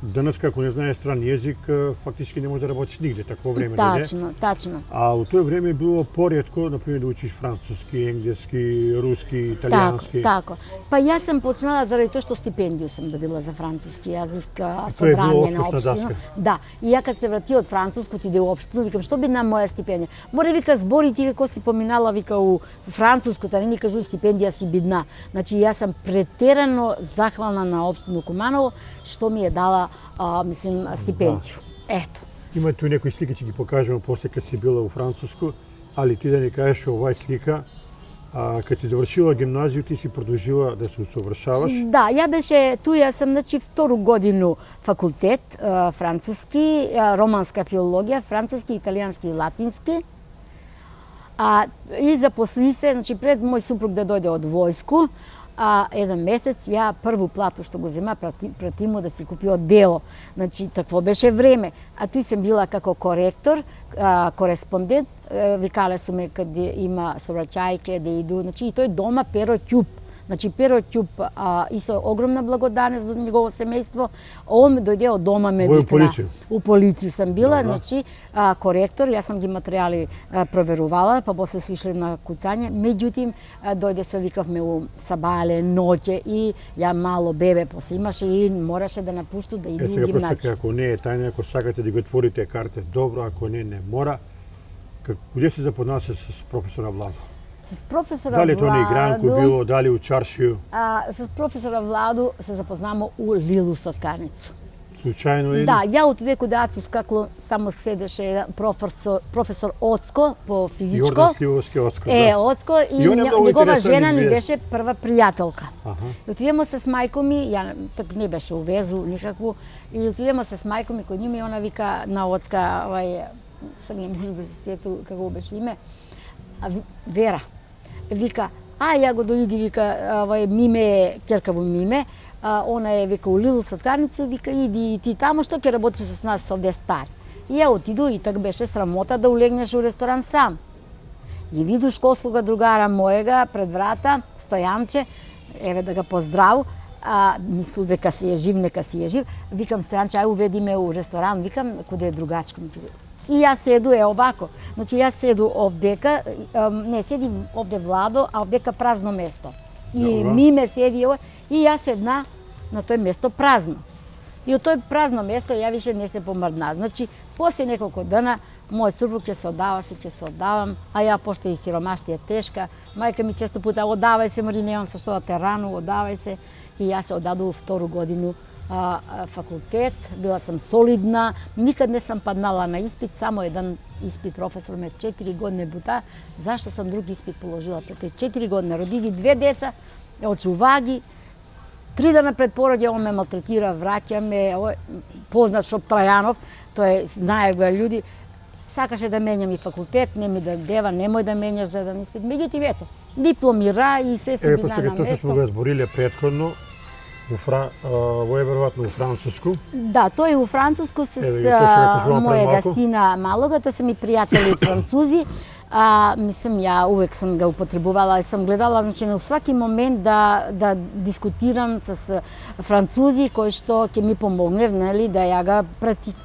Speaker 1: Данас, како не знае страни јазик, фактички не може да работиш нигде, такво време да не.
Speaker 2: Тачно.
Speaker 1: А у тоа време било поретко, например, да учиш француски, енглески, руски, италијански.
Speaker 2: Тако. Па јас сам почнала заради тоа што стипендију сам добила за француски јазик,
Speaker 1: собрание на општина.
Speaker 2: Да, и ја кога се врати од француско, ти иде у општину, викам, што би нам моја стипендија? Море, вика, збори ти како си поминала, вика, у француското, не ми кажу стипендија си бидна. Значи, јас сам претерано захвална на општину Куманово, што ми е дала стипендију. Ето.
Speaker 1: Има туј некои слики, ќе ги покажеме после кога си била у Француску, али ти да ни кажеш овај слика, кога си завршила гимназију, ти си продолжила да се усовршаваш?
Speaker 2: Да, ја беше ту, ја сам, значи, втору годину факултет, француски, романска филологија, француски, италијански и латински. И запосли се, значи, пред мој супруг да дојде од војску, еден месец ја прву плату што го зема прати му да си купио дело. Значи, такво беше време. А тој сам била како коректор, кореспондент, викале су ме каде има сообраќајке да иду, значи и тој дома Перо Ќуп. Значи, Перо Ќуп, исто огромна благодарност до негово семејство, он дојде од дома ме викна. У полиција сам била, значи, коректор, јас сам ги материјали проверувала, па после су ишле на куцање, меѓутим, дојде се викавме у сабале, ноќе и ја мало бебе, после имаше и мораше да напушту да иду у гимназија.
Speaker 1: Сега, ако не е тајна, ако сакате да го отворите карте, добро, ако не мора. Каде се запознава с професора Владо?
Speaker 2: Професора
Speaker 1: Дали тоа на игранку било, дали у чаршију?
Speaker 2: С професора Владо се запознамо у Лилу Сладкарницу.
Speaker 1: Случајно или?
Speaker 2: Да, ја отиде каде Ацу Скакло, само седеше професор Оцко по физичко.
Speaker 1: Јордан Сливовски Оцко, да.
Speaker 2: Оцко и негова жена ни беше прва пријателка. Отидемо се с мајко ми, ја так не беше у везу никакву, и отидемо се с мајко ми кој ними, она вика на Оцка, сега не може да се сету како беше име, Вера. Вика, ја го дојди, вика, Миме, ќерка во Миме, она е, вика, у Лилу Сладкарницу, вика, иди и ти тамо, што ќе работиш с нас овде стари? И ја отиду и так беше срамота да улегнеш у ресторан сам. И виду школскога другара моега пред врата, Стојанче, еве да го поздрав, мислу дека си е жив, нека си е жив. Викам, Стојанче, ај уведи ме у ресторан, викам, куде е другачка ми. И јас седу овако. Значи јас седу овдека, не седи овде Владо, а овдека празно место. И Миме седи и јас седна на тој место празно. И од тој празно место ја више не се помрдна. Значи, после неколку дена мој супруг ќе се одавам, а ја пошто и сиромаштија тешка. Мајка ми често пута одавај се, мори немам со што да те рану, одавај се. И јас се одадов втору годину факултет, била сам солидна, никад не сам паднала на испит, само еден испит професор ме 4 години бута, зашто сам друг испит положила пред 4 години, родиги 2 деца, очува ги, 3 дена пред пороѓај он ме малтретира, враќа ме, познат Шоп Трајанов, тој знае го луѓе, сакаше да менјам и факултет, не ми да дева, немој да менјаш за еден испит, меѓутоа ето, дипломира и се си бина на место.
Speaker 1: Тоа сме го збориле претходно. Во е веројатно у француску.
Speaker 2: Да, тој у француску с мојега сина малога, тоа се ми пријатели французи. Мислам, ја увек сам го употребувала и сам гледала, значи, на сваки момент да дискутирам с французи кои што ќе ми помогне, нели, да ја га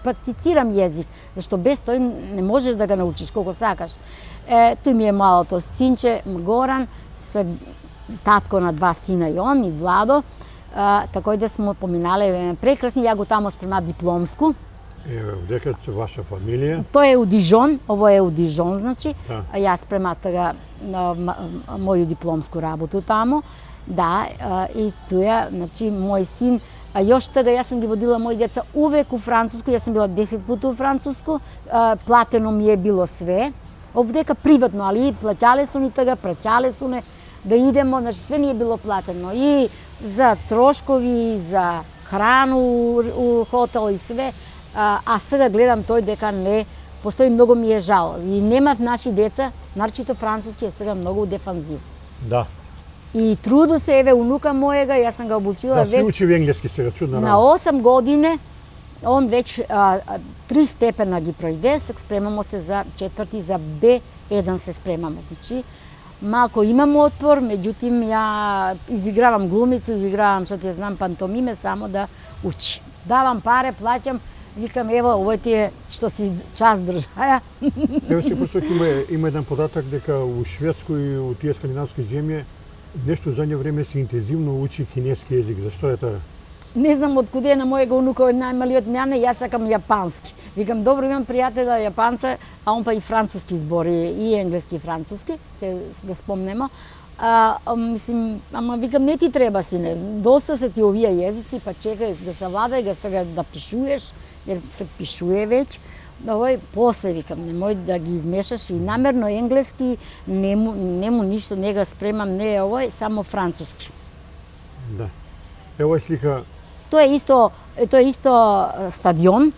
Speaker 2: практицирам језик, зашто без тој не можеш да го научиш колку сакаш. Тој ми е малото синче, Горан, татко на 2 сина и он, и Владо. Тако да смо поминале прекрасни, ја го тамо спрема дипломску.
Speaker 1: Еве, дека се ваша фамилија?
Speaker 2: Тоа е у Дижон, ово е у Дижон, значи.
Speaker 1: Да.
Speaker 2: Јас спрема тога моју дипломску работу тамо. Да, и тоа, значи, мој син, још тога јас сум ги водила мои деца увек у француску, јас сум била 10 пати у француску, платено ми е било све. Овдека приватно, али плаќале су ни тога, праќале су не да идемо, значи све ни е било платено. И за трошкови, и за храну у хотел и све. А сега гледам тој дека не, постои многу ми е жал. И немав наши деца, нарчито француски е сега многу дефанзив.
Speaker 1: Да.
Speaker 2: И труду се, еве, унука мојега, јас сам го обучила
Speaker 1: Да, се учи енглески сега, чудна
Speaker 2: на
Speaker 1: работа.
Speaker 2: 8 години, он веќе 3 степена ги пројде, сега спремамо се за четврти, за B1 се спремаме. Значи, малко имам отпор, меѓутим ја изигравам глумицу, изигравам, што ти знам, пантомиме, само да учи. Давам паре, плаќам, викам, ево, овој ти е што си час држаја.
Speaker 1: Ево се просок има еден податак дека у Шведској и у тие скандинавски земји нешто за време се интензивно учи кинески език. Зашто е тоа?
Speaker 2: Не знам од куде е на мојега унука, од најмалиот мене, јас сакам јапански. Викам, добро, имам пријателя јапанца, а он па и француски збори, и енглески и француски, ќе го спомнемо. Мислим, ама викам, не ти треба, сине, доста се ти овие језици, па чекај да се владај, да сега да пишуеш, jer se pišuje već. После викам, немој да ги измешаш и намерно енглески, нему ништо, не го спремам, не е овој, само француски.
Speaker 1: Да. Ево е слика.
Speaker 2: Тоа е исто стадион,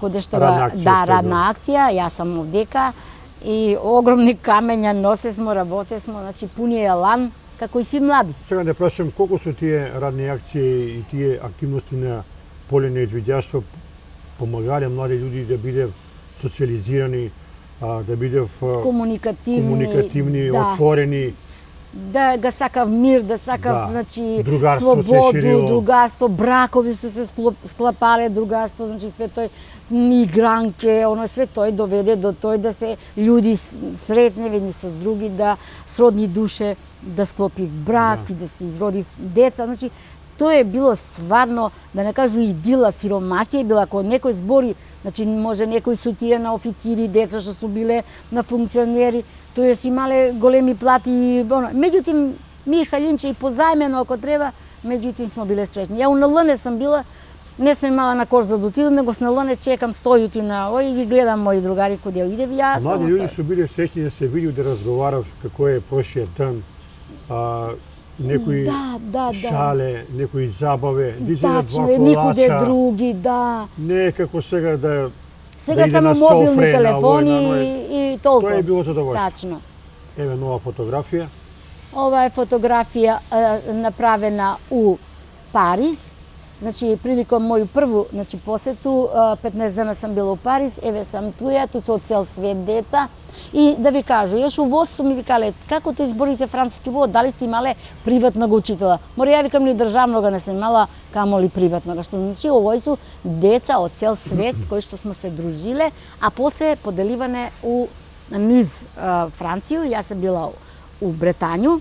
Speaker 2: каде што радна акција, јас сам овдека и огромни камења носесмо, работесмо, значи пуни елан, како и сви млади.
Speaker 1: Сега да прашам колку се тие радни акции и тие активности на поле на извидјаштво помагале млади луѓе да бидат социализирани, да бидат комуникативни,
Speaker 2: да.
Speaker 1: отворени.
Speaker 2: Да ga сакав мир, да сакав, значи,
Speaker 1: другарство
Speaker 2: слободу, другарство, бракови се склапале, другарство, значи све тој мигранке, све тој доведе до тој да се луѓи сретне едни со други, да сродни душе, да склопи брак и да се изроди деца, значи тоа е било стварно, да не кажу идила, сиромаштија била, ако некој збори, значи може некој су тие на официри, деца што су биле на функционери, тоа си имале големи плати и меѓутим ми халинче и позајмено ако треба, меѓутим смо биле среќни. Ја у НЛ сам била, не сум имала на кор за да отидам, него с НЛ чекам стојути на овој и ги гледам мои другари каде идев јас.
Speaker 1: Млади луѓе су биле среќни да се види, да разговарав како е прошиот ден. Некои шале, некои забаве, да изедат два колача.
Speaker 2: Никуде други, да.
Speaker 1: Не како сега да
Speaker 2: сега
Speaker 1: да
Speaker 2: само мобилни телефони и толку.
Speaker 1: Тоа е било задоволство.
Speaker 2: Тачно.
Speaker 1: Еве нова фотографија.
Speaker 2: Ова е фотографија направена у Париз. Значи, приликом моју прву посету, 15 дена сам била у Париз, еве сам туја, ту се од цел свет деца. И да ви кажу, јаш у ВОЗ су ми викале, како тоа изборите француски ВОЗ, дали сте имале приватнога учителя? Мора ја викам, ни државнога не сум имала, камоли приватнога, што значи овој су деца од цел свет кои што смо се дружиле, а после поделиване у низ Францију, јас сум била у Бретању,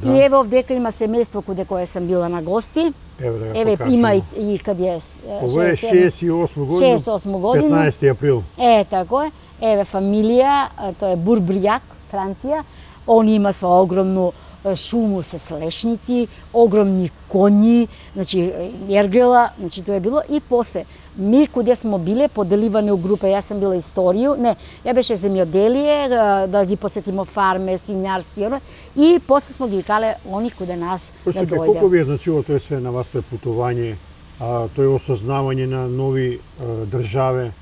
Speaker 2: и еве овдека има семејство каде кое сум била на гости.
Speaker 1: Еве
Speaker 2: има и каде е.
Speaker 1: Ова е 68 година, 15 април.
Speaker 2: Тако е. Еве фамилија, тоа е Бурбријак, Франција. Он има своја огромну шуму со слешници, огромни коњи, значи ергела, значи тоа е било и после ми каде смо биле поделивани у група, јас сам била историја, не, ја беше земјоделие, да ги посетимо фарме, свињарски, и после смо ги викале они каде нас да дојдат.
Speaker 1: Колку ви е значило тоа се на вас путување, тој осознавање на нови држави?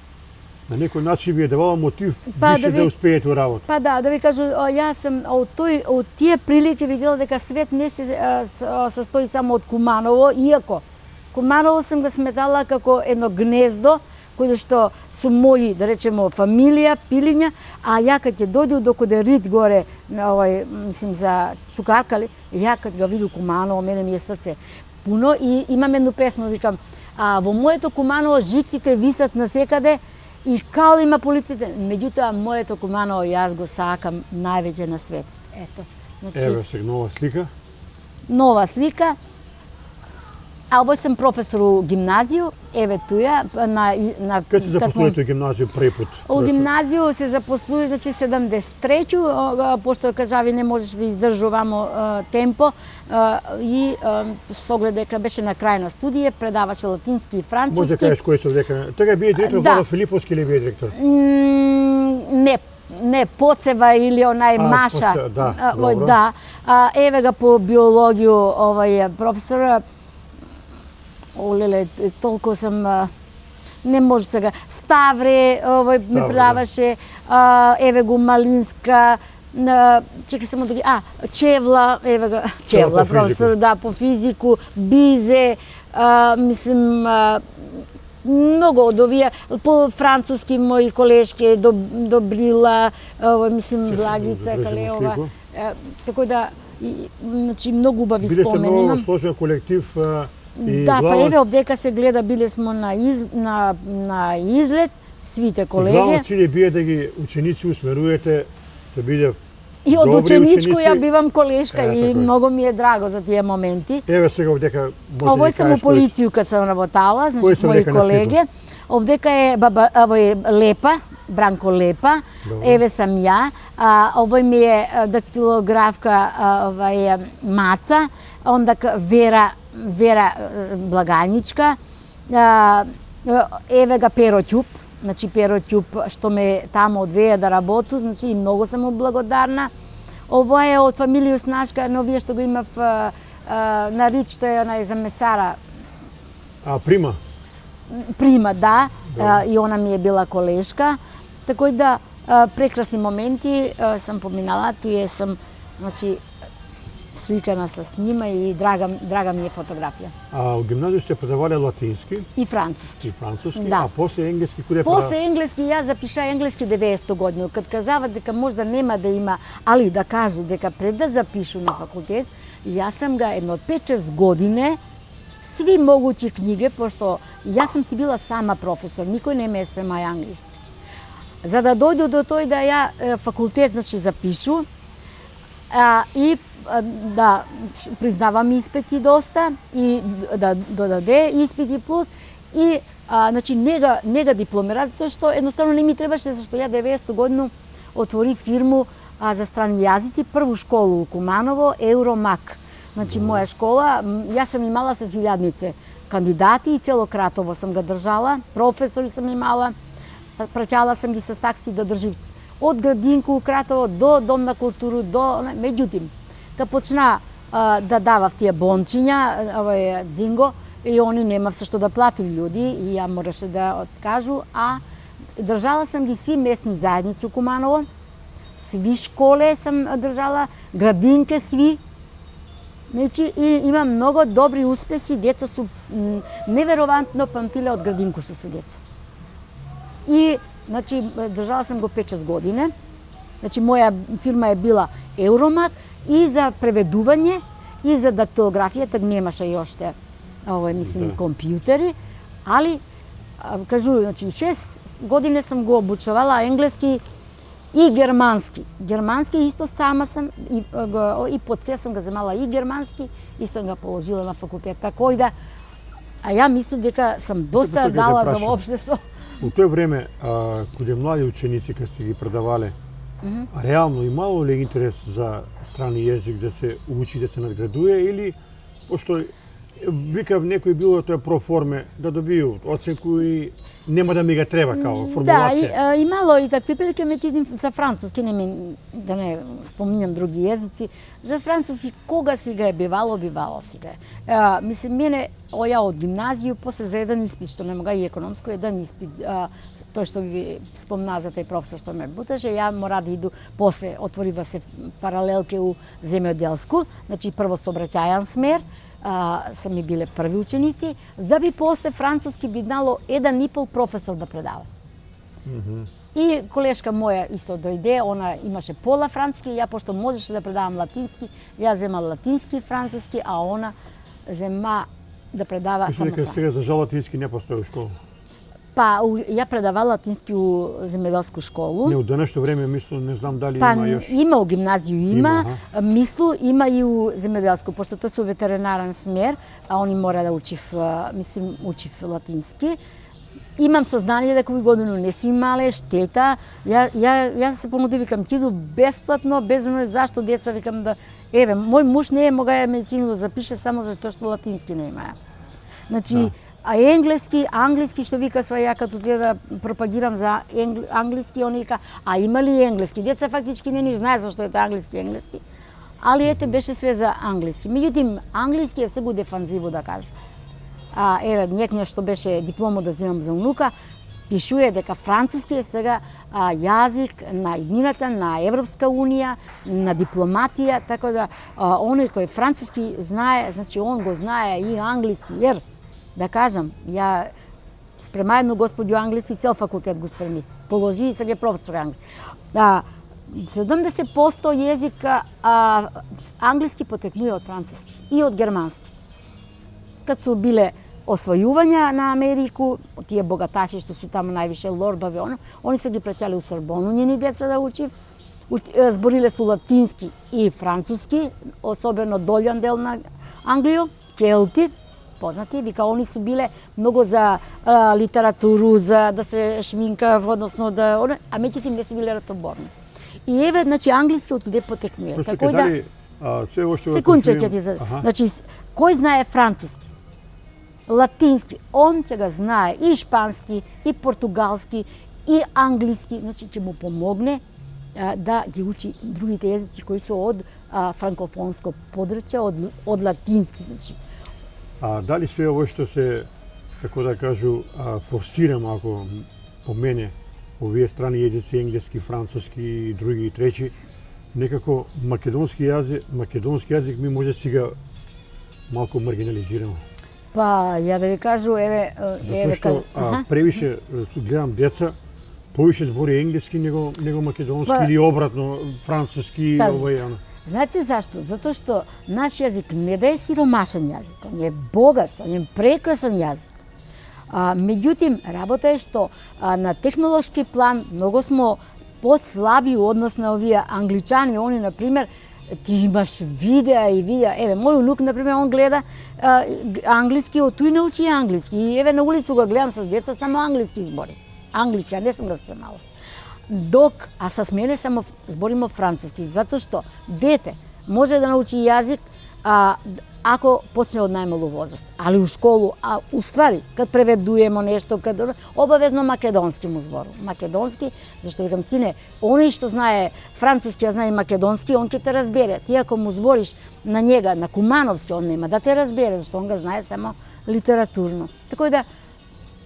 Speaker 1: На некој начин ви е давало мотив више да успеете у работа?
Speaker 2: Па да ви кажу, јас сам од тие прилики видела дека свет не се состои само од Куманово, иако Куманово сам го сметала како едно гнездо, кое што су мои, да речемо, фамилија, пилиња, а ја кад ќе дојду докуде Рид горе, на овој, мислим, за Чукаркали, ја кад го виду Куманово, мене ми е срце пуно и имам едну песма, викам, во моето Куманово жиците висат насекаде, и као има полициите, меѓутоа моето Куманово јас го сакам највеќе на светот. Ето.
Speaker 1: Значи, еве сега нова слика.
Speaker 2: Нова слика. А овој сум професор у гимназију, еве туја,
Speaker 1: Кад се запослувате у гимназију први пат?
Speaker 2: У гимназију се запослуи, значи 73-ќу, пошто кажави не можеш да издржувамо темпо и со оглед дека беше на крај на студија, предаваше латински и француски.
Speaker 1: Може да кажеш кој се дека тога бие директор во Филиповски или бие директор?
Speaker 2: Не, Поцева или онај Маша.
Speaker 1: Да.
Speaker 2: Еве ga по биологију овај професор. Олеле, толку сам не може сега. Ставре, овој ми предаваше, еве го Малинска, чекај само да ги... Чевла, еве го, Чевла професор, да, по физику, Бизе, мислим, многу од овие, по француски мои колешки, Добрила, мислим, Благица, Калеова. Тако да, значи, многу убави спомени имам.
Speaker 1: Биле сте многу сложен колектив.
Speaker 2: Да, па еве овдека се гледа, биле смо на излет, свите колеги.
Speaker 1: Главно cilj бие да ги ученици усмерувате да биде
Speaker 2: и од ученичко ја бивам колешка и многу ми е драго за тие моменти.
Speaker 1: Еве сега овдека може
Speaker 2: овој сум у полицију кад сум работала, значи мои колеги. Овдека е Лепа, Бранко Лепа, еве сам ја, овој ми е дактилографка Маца, онда Вера Благајничка, еве га Перо Ќуп, значи Перо Ќуп што ме таму одвеја да работу, значи и многу сам му благодарна. Ова е од фамилија Снашка, но вие што го имав на Рич, што е онај за месара.
Speaker 1: Прима?
Speaker 2: Прима, да, и она ми е била колешка. Тако да, прекрасни моменти сам поминала, туе сам, значи, сликана с нима и драга ми е фотографија.
Speaker 1: У гимназију сте предавале латински?
Speaker 2: И француски.
Speaker 1: Да. А после енглески куде
Speaker 2: После енглески ја запиша енглески 90 година. Кад кажават дека можда нема да има, али да кажу дека пред да запишу на факултет, јас сам га едно 5-6 години сви могучи книги, пошто јас сам си била сама професор, никој не ме спрема англиски. За да дојду до тој да ја факултет, значи, запишу, и да признавам испити доста и да додаде испити плюс и значи не га дипломира, затоа што едноставно не ми требаше, зашто ја 90 година отворих фирму за страни јазици, прву школу у Куманово, Евромак. Значи моја школа, јас сам имала с илјаднице кандидати и цело Кратово сам га држала, професори сам имала, праќала сам ги с такси да држи од градинка у Кратово до Дом на културу, меѓутим, кога почна да давав тие бончиња, дзинго, и они немав се што да платив луѓи и ја мораше да откажу, а држала сам ги сви местни заедници у Куманово, сви школе сам држала, градинке сви. Значи, и има многу добри успеси, деца су неверовантно памтиле од градинку што су деца. И, значи, држала сам го 5-6 години. Значи, моја фирма е била Евромак и за преведување, и за дактилографија, так немаше и оште, мислим, компјутери, али, кажу, значи, 6 години сам го обучавала енглески и германски. Германски исто сама сам, и по С сам го земала и германски, и сам го положила на факултет. Тако и да, а ја мислам дека сам доста дала за воопште со...
Speaker 1: У тој време, кога млади ученици, кога сте ги предавале, реално имало ли интерес за страни јазик да се учи, да се надградуе, или, пошто викав некој било тоа проформе, да добију оценку и нема да ми ga треба као формулација.
Speaker 2: Да, имало и такви прилики, меѓутоа за француски, да не спомням други јазици, за француски кога си га е бивало си га е. Мислим, мене, ја од гимназију, после за еден испит, што не мога и економско, еден испит, тој што ви спомна за тај професор што ме буташе, ја мора да иду, после отворива се паралелке у земјоделску, значи прво сообраќајан смер, са ми биле први ученици, за би после француски би днало 1,5 професор да предава. И колешка моја исто дојде, она имаше пола француски, ја пошто можеше да предавам латински, ја зема латински и француски, а она зема да предава само француски.
Speaker 1: Сега за жал латински не постои у школа?
Speaker 2: Па, ја предавала латински у земјоделску школу.
Speaker 1: Не, у денешно време мислам, не знам дали
Speaker 2: Па,
Speaker 1: има још.
Speaker 2: има у гимназију има,
Speaker 1: Има,
Speaker 2: мислу има и у земјоделску, пошто тоа се ветеринарен смер, а они мора да учив латински. Имам сознание дека овој годину не си имале штета. Ја се понуди, викам, ти иду бесплатно, без оној зашто деца, викам да... Еве, мој муж не мога медицину да запише само затоа што латински не има. Значи,
Speaker 1: Да.
Speaker 2: а англиски што вика своја, ја като да пропагирам за англиски, он вика, а има ли енглески? Деца фактички не ни знае зашто е тоа енглески. Али ете беше све за англиски. Меѓутоа, англиски е сега дефанзиво да кажу. Еве, некоја што беше диплома да земам за унука, пишуе дека француски е сега јазик на иднината, на Европска унија, на дипломатија, така да оној кој француски знае, значи он го знае и англиски, jer да кажам, ја спрема едно господју англиски, цел факултет го спреми. Положи и сега е професор англиски. 70% језик англиски потекнува од француски и од германски. Кад су биле освојувања на Америку, тие богаташи што су таму највише лордови, они се ги праќале у Сорбону, njeni деца да учив. Збориле су латински и француски, особено долјан дел на Англију, келти, познати, вика, они су биле многу за литературу, за да се шминка, односно да... А меѓутоа не се биле ратоборни. И еве, значи, англиски од куде потекнува.
Speaker 1: Така да... Се още
Speaker 2: секундче ќе ти за... Значи, кој знае француски, латински, он ќе го знае и шпански, и португалски, и англиски, значи ќе му помогне да ги учи другите јазици кои се од франкофонско подрачје, од латински, значи.
Speaker 1: Дали све ово што се, како да кажу, форсира малку по мене, овие страни јазици, енглески, француски и други и трети, некако македонски јазик ми може сега малку маргинализирано.
Speaker 2: Па, ја да ви кажу, еве...
Speaker 1: Затоа што превише, гледам деца, повише збори енглески него македонски или обратно, француски, овој.
Speaker 2: Знаете зашто? Затоа што наш јазик не да е сиромашен јазик, он е богат, он е прекрасен јазик. Меѓутоа, работа е што на технолошки план многу смо послаби у однос на овие англичани, они, например, ти имаш видеа и видеа. Еве, мој унук, например, он гледа англиски, од тој научи англиски. И еве, на улицу го гледам с деца, само англиски збори. Англиски, а не сум го спремала. Док, со мене само зборимо француски, затоа што дете може да научи јазик ако почне од најмалу возраст. Али у школу, у ствари, кад преведуемо нешто, обавезно македонски му збору. Македонски, зашто викам, сине, оној што знае француски, а знае македонски, он ќе те разбере. Ти ако му збориш на njega, на кумановски, он нема да те разбере, зашто он го знае само литературно. Така да,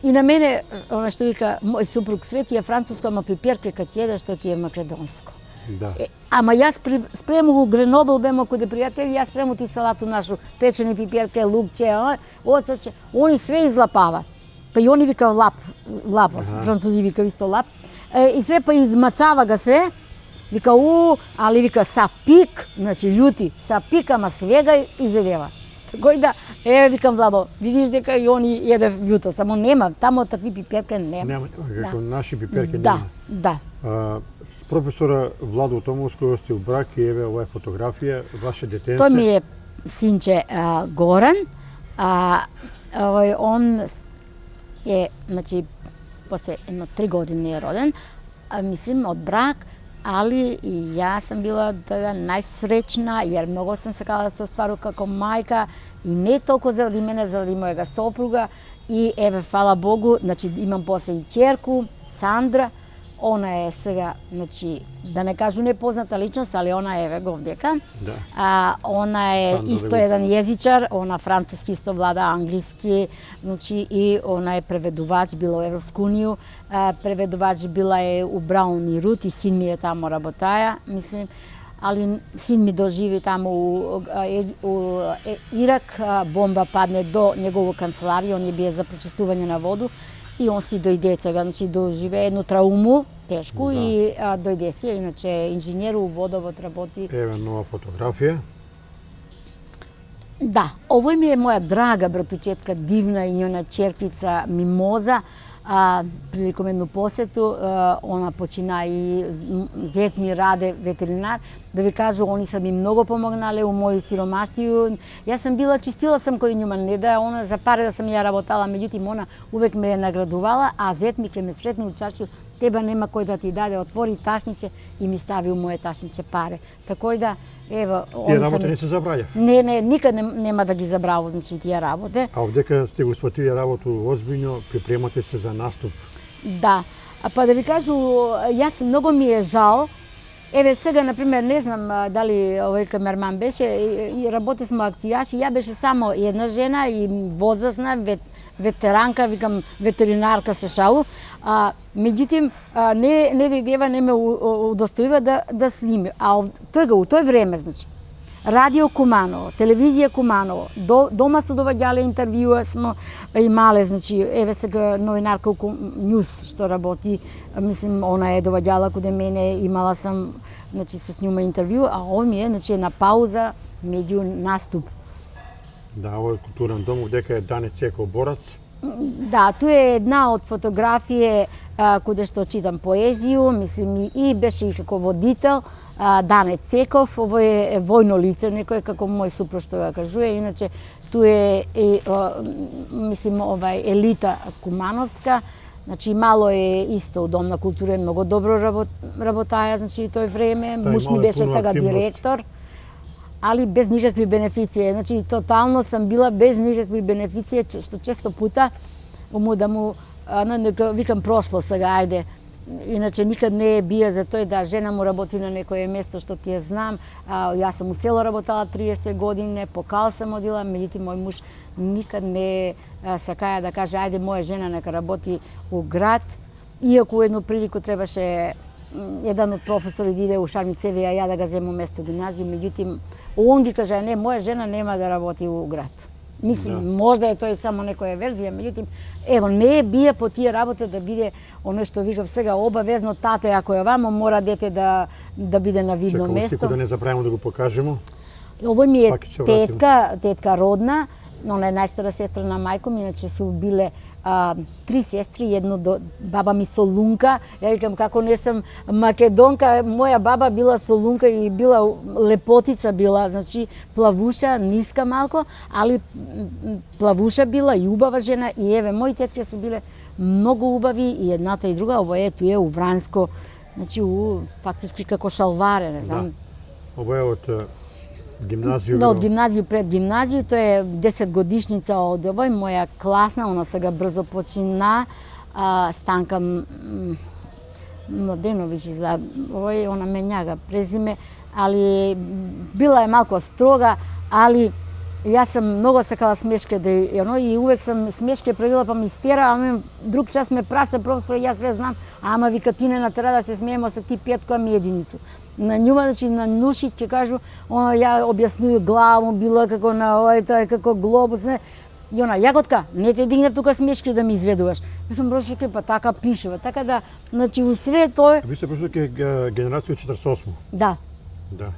Speaker 2: и на мене, она што вика, мој супруг Свети е француско, ама пиперке кад једе, што ти е македонско.
Speaker 1: Да.
Speaker 2: Ама јас спрему го Гренобл, бемо каде пријатели, јас спрему ти салату нашу, печени пиперке, лукче, оцече, они све излапава. Па и они вика лап, французи вика исто лап. И све па измацава га се, вика али вика са пик, значи љути, са пик, ама свега изедева. Кој да, викам Владо, видиш дека и они једе љуто, само нема, тамо такви пиперке нема.
Speaker 1: Нема, како наши пиперке нема.
Speaker 2: Да.
Speaker 1: С професора Владо Томовски сте у брак и еве ова е фотографија, ваше детенце.
Speaker 2: Тој ми е синче Горан. Он е, значи, после едно 3 години е роден, мислим од брак, али и јас сум била најсреќна, јер многу сум сакала да се оствару како мајка и не толку заради мене, заради мојега сопруга. И еве, фала Богу, значи имам после и ќерку, Сандра. Она е сега, значи, да не кажу непозната личност, али она еве го овдека.
Speaker 1: Да.
Speaker 2: Она е
Speaker 1: Сандра
Speaker 2: исто еден језичар, она француски исто влада, англиски, значи и она е преведувач, била у Европска унија, преведувач била е у Браун и Рут и син ми е таму работаја, мислим, али син ми доживи таму у Ирак, бомба падне до негово канцеларија, он е бие за прочистување на воду. И он си дојде тега, значи доживее едно трауму, тешку, и дојде си, иначе инженер у водовод работи.
Speaker 1: Еве нова фотографија.
Speaker 2: Да, овој ми е моја драга братучетка, дивна и њона ќеркица Мимоза. приликом едну посету, она почина и зет ми Раде ветеринар, да ви кажу, они са ми многу помогнале у моју сиромаштију. Јас сам била, чистила сам кој њума, не да она за пари да сам ја работала, меѓутоа она увек ме наградувала, а зет ми ке ме сретне у чарчију, теба нема кој да ти даде, отвори ташниче и ми стави у моје ташниче паре. Такој да, ево,
Speaker 1: Тие работи не се забраја?
Speaker 2: Не, никад нема да ги забраву, значи тие работи.
Speaker 1: А овдека сте го сватили работу озбиљно, припремате се за наступ?
Speaker 2: Да. Па да ви кажу, јас многу ми е жал. Еве сега, например, не знам дали овој камерман беше, и работи смо акцијаши, ја беше само една жена и возрастна, ветеранка, викам ветеринарка се шалу. Меѓутоа, не дојдева, не ме удостоива да сними. А тога, у тој време, значи, Радио Куманово, телевизија Куманово, дома се доваѓале интервјуа смо имале, значи, еве сега новинарка Њус што работи, мислим, она е доваѓала каде мене, имала сам, значи, с њума интервју, а ово ми е, значи, една пауза меѓу наступ.
Speaker 1: Да, ово е културен дом, дека е Дане Цеков Борац.
Speaker 2: Да, тоа е една од фотографија каде што читам поезију, мислим и беше и како водител, Дане Цеков, ово е војно лице, некој како мој супруг што го кажува, иначе тоа е мислим елита кумановска, значи мало е исто у Дом на култура, многу добро работаја, значи и тој време, муж ми беше тага директор, али без никакви бенефиции. Значи, тотално сам била без никакви бенефиции, што често пута да му викам прошло сега, ајде. Иначе никад не е бија за тој да жена му работи на некое место што ти ја знам. Јас сам у село работала 30 години, по кал сам одила, меѓутоа мој муж никад не сакаја да каже ајде моја жена нека работи у град, иако едно прилику требаше еден од професори да иде у Шармицеви, а ја да го земам место гимназију, меѓутоа он ги кажа не, моја жена нема да работи у град. Мислим, можда е тој само некоја верзија, меѓутоа, ево, не е бија по тие работи да биде оно што викав сега обавезно тате, ако е вамо, мора дете да биде на видно место.
Speaker 1: Чекамо да не забравимо да го покажемо.
Speaker 2: Овој ми е тетка родна, она е најстара сестра на мајко ми, иначе се убиле 3 сестри, едно до баба ми Солунка. Ја викам како не сум македонка, моја баба била Солунка и била лепотица била, значи плавуша, ниска малко, али плавуша била и убава жена и еве мои тетки се биле многу убави и едната и друга, ово е туе у Вранјско, значи фактички како шалваре, не знам.
Speaker 1: Да. Ово е од гимназију?
Speaker 2: Да, од гимназију пред гимназију, тоа е 10 годишница од овој, моја класна, она сега брзо почина, Станка Младеновиќ изгледа, овој, она менјага презиме, али била е малку строга, али јас сам многу сакала смешке да и увек сам смешке правила па ми стера, а друг час ме праша професор, јас све знам, ама вика ти не натера да се смееме со ти петко, ами единицу. На њума, значи на нушик ќе кажу, ја објаснувам главу, била како на овој, тоа е како глобус, не. И она, Јаготка, не те дигнав тука смешки да ми изведуваш. Викам, брошке, па така пишува, така да, значи у све тоа...
Speaker 1: Ви се прошли генерација 48?
Speaker 2: Да.
Speaker 1: Да.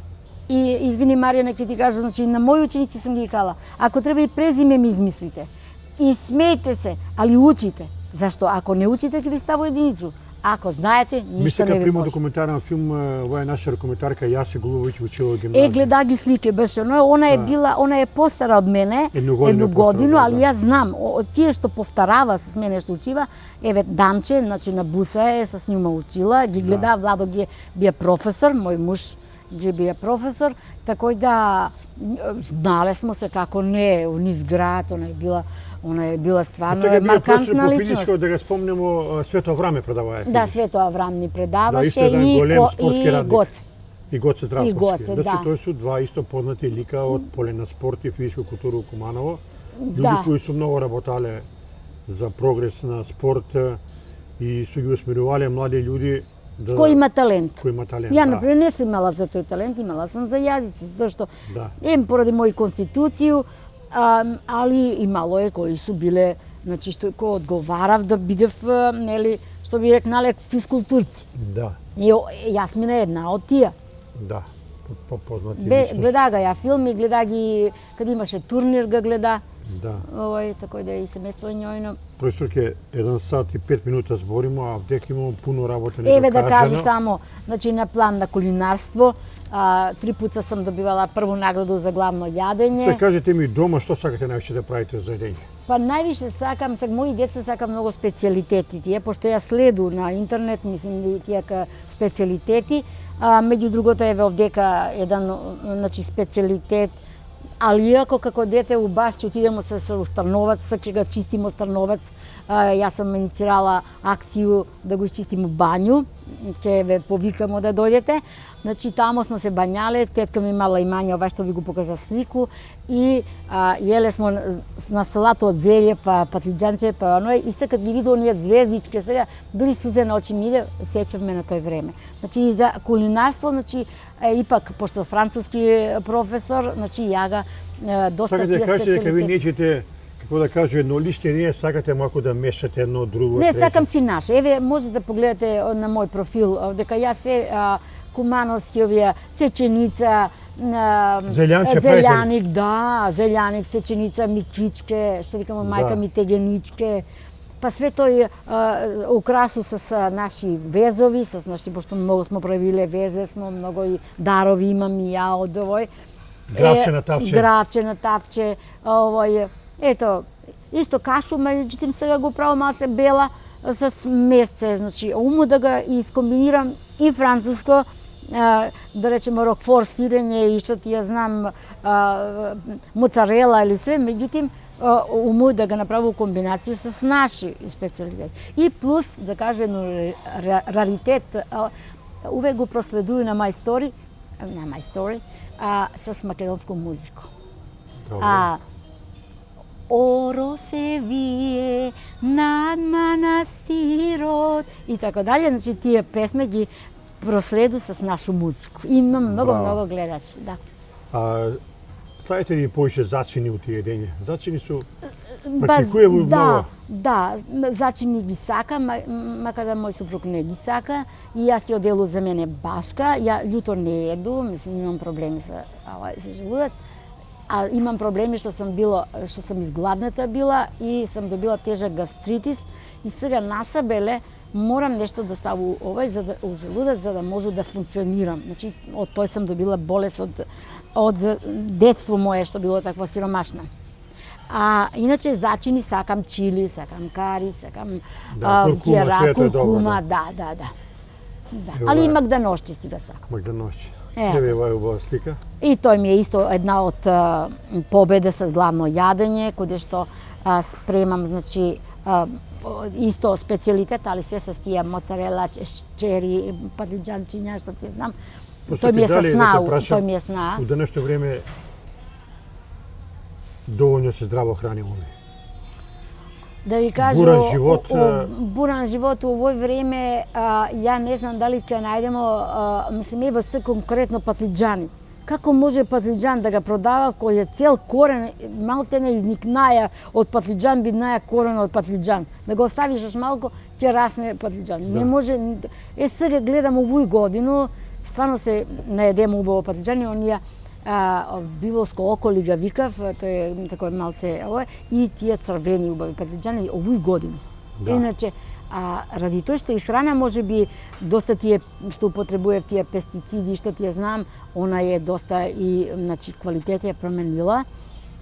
Speaker 2: И извини Марија, нека ти кажу, значи на мои ученици сам ги кала, ако треба и презиме ми измислите, и смејте се, али учите. Зашто ако не учите ќе ви ставу единицу. Ако знаете, ништо не ви
Speaker 1: пример
Speaker 2: може.
Speaker 1: документарен филм, ова е наша документарка Јасе Голубовиќ учила гимназија.
Speaker 2: Гледа ги слike беше, но она е постара од мене, едну годину, али јас знам, тие што повторава с мене што учива, еве Дамче, значи на буса е, с њума учила, ги гледа, Владо ги бија професор, мој муж ги бија професор, такој да знале смо се како не, низ град, она е била стварно маркантна личност.
Speaker 1: Да го спомнемо, Свето Авраме предаваја.
Speaker 2: Да, Свето Аврам ни предаваше
Speaker 1: и
Speaker 2: Гоце.
Speaker 1: И Гоце Здравковски.
Speaker 2: Значи,
Speaker 1: тоа су два исто познати лика од поле на спорт и физичка култура у Куманово. Луѓе кои су многу работале за прогрес на спорт и су ги усмирувале млади луѓе
Speaker 2: кој има талент.
Speaker 1: Ја,
Speaker 2: например, не сум имала за тој талент, имала сум за јазици, зашто поради мој конституцију, али имало е кои су биле, значи што кој одговарав да бидев, нели, што би рекнале физкултурци.
Speaker 1: Да.
Speaker 2: И јас мина една од тие.
Speaker 1: Да, познати личности.
Speaker 2: Гледа ја филми, гледа ги, каде имаше турнир га гледа.
Speaker 1: Да.
Speaker 2: Тако да и семејство њојно.
Speaker 1: Професорке, 1 сат и 5 минута зборимо, а дека имamo пуно работа
Speaker 2: Еве да кажу
Speaker 1: недокажано.
Speaker 2: само, значи на план на кулинарство, 3 пута сам добивала прву награду за главно јадење.
Speaker 1: Се кажете ми дома што сакате највише да правите за едење?
Speaker 2: Па највише сакам, мои деца сакам многу специјалитети тие, пошто ја следу на интернет, мислим тие специјалитети. Меѓу другото еве овдека еден значи специјалитет, ali iako како дете у Башче отидемо се Старновац, ќе го чистимо Старновац, јас сам иницирала акцију да го изчистимо бању, ќе ве повикамо да дојдете. Значи тамо сме се бањале, тетка ми имала имање, ова што ви го покажа слику, и јеле смо на салата од зелје, па патлиџанче, па оној, и сега кад ги види оние звездички, сега дури сузе на очи ми иде, сеќав ме на тој време. Значи и за кулинарство, значи ипак пошто француски професор, значи ја га доста
Speaker 1: Сакате да кажете дека ви
Speaker 2: специјалитети.
Speaker 1: нечете, како да кажу, едно лиште, не сакате малку да мешате едно друго.
Speaker 2: Не,
Speaker 1: трето.
Speaker 2: сакам си наше. Еве, може да погледате на мој профил, дека јас све кумановски овие сеченица,
Speaker 1: Зелјанче
Speaker 2: зелјаник, да, зелјаник, сеченица, микичке, што викамо мајка ми тегеничке, па све тој украсу с наши везови, с наши, пошто многу смо правиле везе, смо многу и дарови имам и ја од овој.
Speaker 1: Гравче на тапче.
Speaker 2: Гравче на тапче, ето, исто кашу, меѓутоа сега го правам малце бела с месце, значи уму да ga искомбинирам и француско, да речеме рокфор сирење и што ти ја знам моцарела или све, меѓутоа уму да ga направи комбинација с наши специјалитети. И плюс, да кажу едно раритет, увек го проследую на My Story, с македонско музико. Оро се вие над манастирот и така дале, значи тие песме ги проследу с нашу музику. Имам многу гледачи, да.
Speaker 1: Ставите ли повеќе зачини у тие едење? Зачини су практикуваме многу.
Speaker 2: Да, зачини ги сакам, макар да мој супруг не ги сака, и јас ја делу за мене башка, ја љутор не еду, мислам имам проблеми со желудец, а имам проблеми што сум изгладната била и сум добила тежак гастритис и сега насабеле морам нешто да ставам у желудец за да може да функционирам. Значи од тој сум добила болест од детство мое што било таква сиромашна. Иначе зачини сакам чили, сакам кари, сакам куркума, да. Али и магданошче си да сакам.
Speaker 1: Магданошче. Еве ова е убава слика.
Speaker 2: И тој ми е исто една од победе с главно јадење, каде што спремам, значи, исто специјалитет, али све со тие моцарела, чери, патлиџанчиња, што ти знам. Тој ми е сна.
Speaker 1: У денешно време доволно се здраво хранимо.
Speaker 2: Да ви кажу, буран живот у овој време, ја не знам дали ќе најдемо, мислим, ЕБС конкретно патлиџани. Како може патлиџан да ga продава кој е цел корен, малте не изникнаја од патлиџан, биднаја корен од патлиџан. Да го оставиш малку, ќе расне патлиџан. Не може, сега гледам овој годину, стварно се наедемо убаво патлиџани, онија биволско околи га викав, тој е тако малце, и тие црвени убави патлиџани овој годину. Иначе, ради тој што и храна може би доста тие што употребував тие пестициди, што тие знам, она е доста и значи квалитет е променила.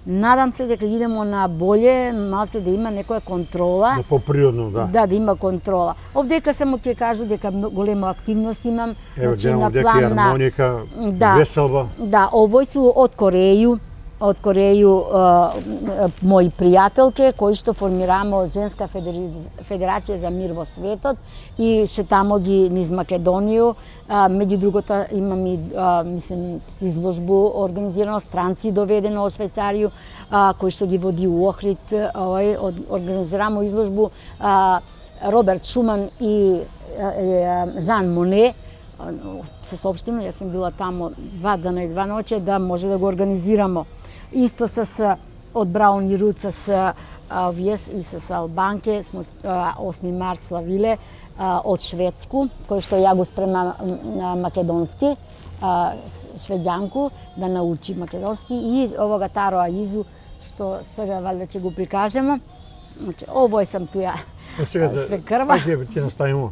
Speaker 2: Надам се дека идемо на боле, малце да има некоја контрола.
Speaker 1: Да поприродно, да.
Speaker 2: Да има контрола. Овдека само ќе кажу дека голема активност имам,
Speaker 1: значи на план на хармоника, веселба.
Speaker 2: Да, овој су од Кореју мои пријателке кои што формирамо Женска федерација за мир во светот и шетамо ги низ Македонија. Меѓу другото имам и мислим изложбу организирано, странци доведено од Швајцарија кои што ги води у Охрид, организирамо изложбу Роберт Шуман и Жан Моне. Се соопштиме, јас сум била тамо 2 дена и 2 ноќе да може да го организирамо. Исто од Браун и Рут с Виес и с Албанке смо 8 март славиле од Шведску, кој што ја го спремам македонски, швеѓанку да научи македонски и овога Таро Аизу што сега валјда ќе го прикажемо. Значи, овој сам tu ја.
Speaker 1: Сега
Speaker 2: све крва.
Speaker 1: ќе наставимо.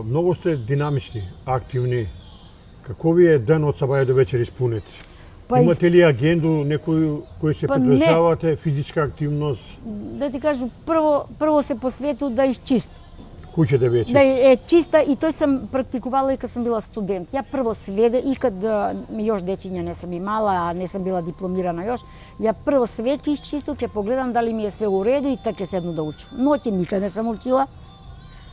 Speaker 1: Многу сте динамични, активни. Како ви е ден од сабаја до вечер испунет? Имате ли агенду некој кој се придржавате, физичка активност?
Speaker 2: Да ти кажу, прво се посвету да изчисти.
Speaker 1: Куќата ви е чиста?
Speaker 2: Да е чиста и тој сам практикувала и кога сам била студент. Ја прво сведе и кога још дечиња не сам имала, а не сам била дипломирана још, ја прво свет ќе изчистам, ќе погледам дали ми е све у реду и така ќе седну да учу. Ноќе никаде не сам учила.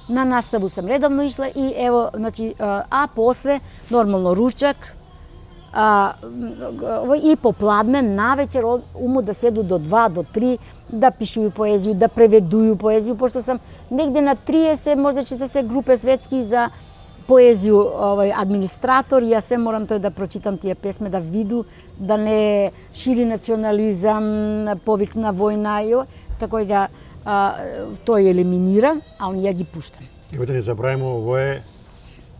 Speaker 2: На наставу сам редовно ишла и ево, значи, а после нормално ручак, и попладне, навечер, уму да седу до 2, до 3, да пишуju поезiju, да преведуju поезiju, пошто сам негде на 30, можда 40 групе светски за поезiju администратор, и јас се морам тој да прочитам тие песме, да виду, да не шири национализам, повик на војна, така да тој елиминира, а он ја ги пуштам.
Speaker 1: Ево да не забравимо, ово е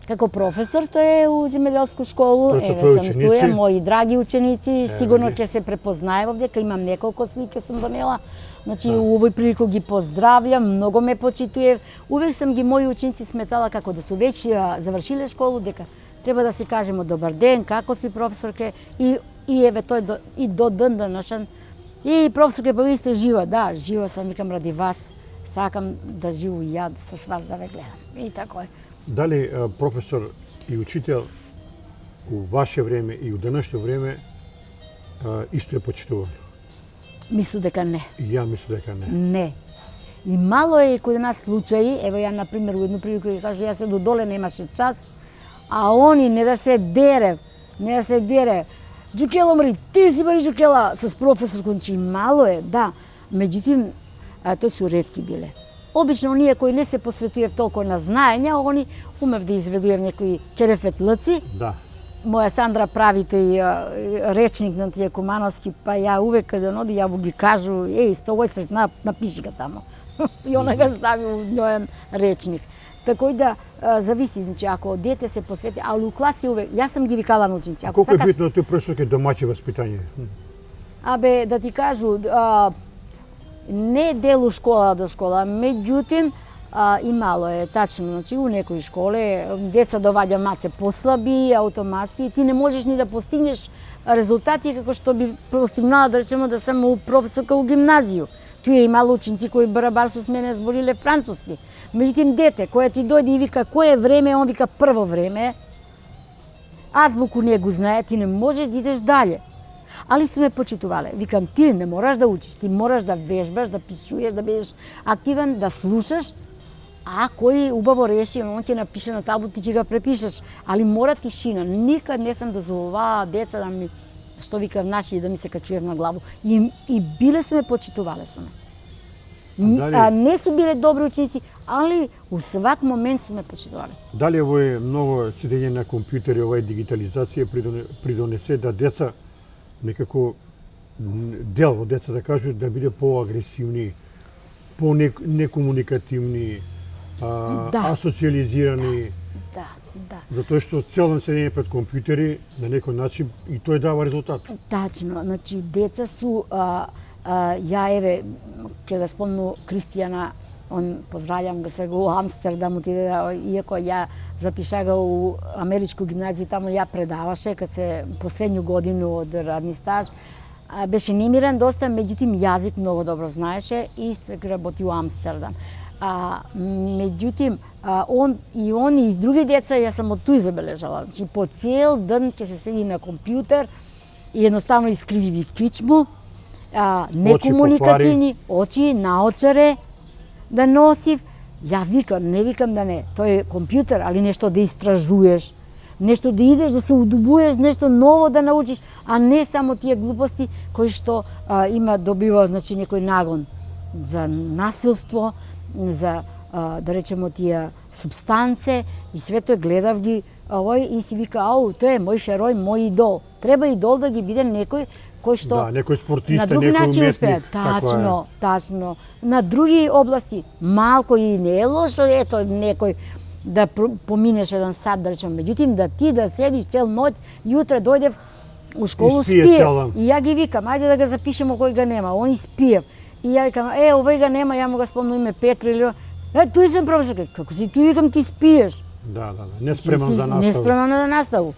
Speaker 2: како професор, тој е у земјоделску школу,
Speaker 1: еве
Speaker 2: сам туе, мои драги ученици, сигурно ќе се препознае овде, дека имам неколку слики сум донела. Значи, у овој прилику ги поздравljam, многу ме почитуе. Увек сам ги мои ученици сметала како да су веќе завршиле школу, дека треба да си кажеме добар ден, како си професорке, и еве тој и до ден денешен. И професорке, па ви сте жива, да, жива сам, викам ради вас, сакам да живу и ја с вас да ве гледам. И тако е.
Speaker 1: Дали професор и учител у ваше време и у денешно време исто е почитуван?
Speaker 2: Мислу дека не.
Speaker 1: И ја мислу дека не.
Speaker 2: Не. И мало е кај нас случаи, ево ја, например, у едну прилику ќе кажу, јас се до доле немаше час, а они не да се дере, Джукела мри, ти си бари Джукела, с професор, значи мало е, да. Меѓутоа, тоа су ретки биле. Обично оние кои не се посветуев толку на знаење, они умев да изведуjem некои керефетлъци.
Speaker 1: Да.
Speaker 2: Моја Сандра прави тој речник на тие кумановски, па ја увек каде оди ја ги кажу, овој сред напиши ga тамо. И она ga стави у њојен речник. Тако да зависи, значи ако дете се посвети, а у класи увек, јас сам ги викала на ученици.
Speaker 1: Колку е битно тој професор ке домаќи васпитање?
Speaker 2: Абе, да ти кажу, не делу школа до школа, меѓутоа и мало е тачно, значи у некои школе деца доваѓа маце послаби, автоматски, ти не можеш ни да постигнеш резултати како што би постигнала, да речеме, да само професорка у гимназију. Туе имало ученици кои барабар со мене збориле француски. Меѓутоа дете кој ти дојде и вика кој е време, он вика прво време, азбуку не го знае, ти не можеш да идеш дале. Али су ме почитувале. Викам, ти не мораш да учиш, ти мораш да вежбаш, да пишуеш, да бидеш активен, да слушаш, а кој убаво реши, он ќе напише на табло, ти ќе го препишеш. Али мора тишина. Никад не сам дозволувала деца да ми, што викав наши, да ми се качуев на главу. И биле су ме почитувале со ме. Не су биле добри ученици, али у свак момент су ме почитувале.
Speaker 1: Дали овој многу седење на компјутери, овој дигитализација придонесе да деца некако дел од деца да кажу да биде поагресивни, некомуникативни, асоциализирани.
Speaker 2: Да.
Speaker 1: Затоа што цело седење пред компјутери на некој начин и тој дава резултат.
Speaker 2: Тачно, значи деца су ја еве ќе да спомну Кристијана, он поздравljam ga сега у Амстердам отиде, иако ја запишага у америчку гимназiju, таму ја предаваше кад се последњу годину од радни стаж. Беше немирен доста, меѓутоа јазик многу добро знаеше и сега работи у Амстердам. Меѓутоа, он и други деца, јас сам од туј забележала. Значи, по цел ден ќе се седи на компјутер и едноставно искрививи кичму, некомуникативни, очи, наочаре да носив. Ја викам, не викам да не, тој е компјутер, али нешто да истражуеш, нешто да идеш, да се удобуеш, нешто ново да научиш, а не само тие глупости кои што добива, значи, некој нагон за насилство, за да речеме тие субстанце и све тој гледав ги и си вика, тој е мој херој, мој идол. Треба идол да ги биде некој кој што
Speaker 1: некој спортиста,
Speaker 2: на друг начин успеа. Тачно. На други области малку и не е лошо, ето некој да поминеш еден сат, да речеме. Меѓутоа да ти да седиш цел ноќ, јутре дојдев, У школу
Speaker 1: спие
Speaker 2: спие.
Speaker 1: цял ден.
Speaker 2: И ја ги викам, ајде да го запишемо кој го нема. Они спиев. И ја викам, овој го нема, ја му го спомнам име Петро или тој сум професор. Како си тој, викам, ти спиеш.
Speaker 1: Да. Неспремен за настава.
Speaker 2: Неспремен за наставу.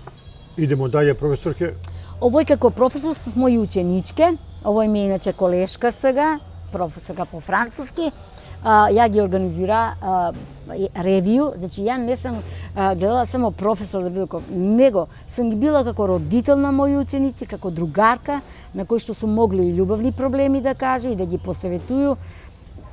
Speaker 1: Идемо далje, професорке.
Speaker 2: Овој како професор с мои ученичке, овој ми е иначе колешка сега, професорка по француски, ја ги организира ревију, значи ја не сум гледала само професор да биде него сум ги била како родител на мои ученици, како другарка, на кои што су могли и љубавни проблеми да каже и да ги посеветуju.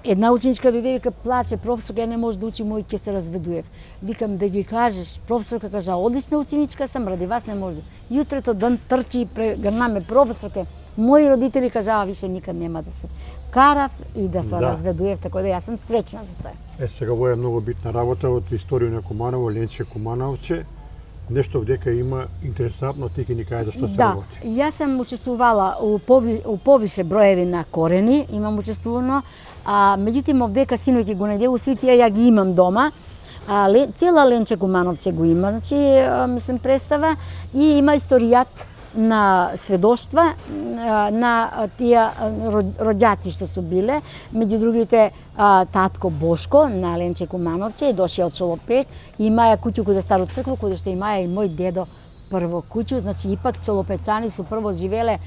Speaker 2: Една ученичка дојде и вика, плаче, професорка, ја не може да учи, мој ќе се разведуев. Викам, да ги кажеш, професорка кажа, одлична ученичка сам, ради вас не може. Јутрето ден трчи и прегрна ме професорке. Мои родители кажаа, више никад нема да се карав и да се разведуев, така да јас сум среќна за тоа.
Speaker 1: Сега во е многу битна работа од историја на Куманово, Ленче Кумановче. Нешто вдека има интересантно, ти ќе ни кажеш што се работи.
Speaker 2: Да, јас сум учествувала у повише броеви на корени, имам учествувано, меѓутоа овдека синој ќе го најде, сви тие ја ги имам дома. Цела Ленче Кумановче го има, значи, мислам, представа и има историјат на сведоштва на тие роѓаци што су биле, меѓу другите татко Бошко на Ленче Кумановче е дошио од Челопек, имаја куќу каде Стару црква, каде што имаја и мој дедо прво куќу, значи ипак челопечани су прво живеле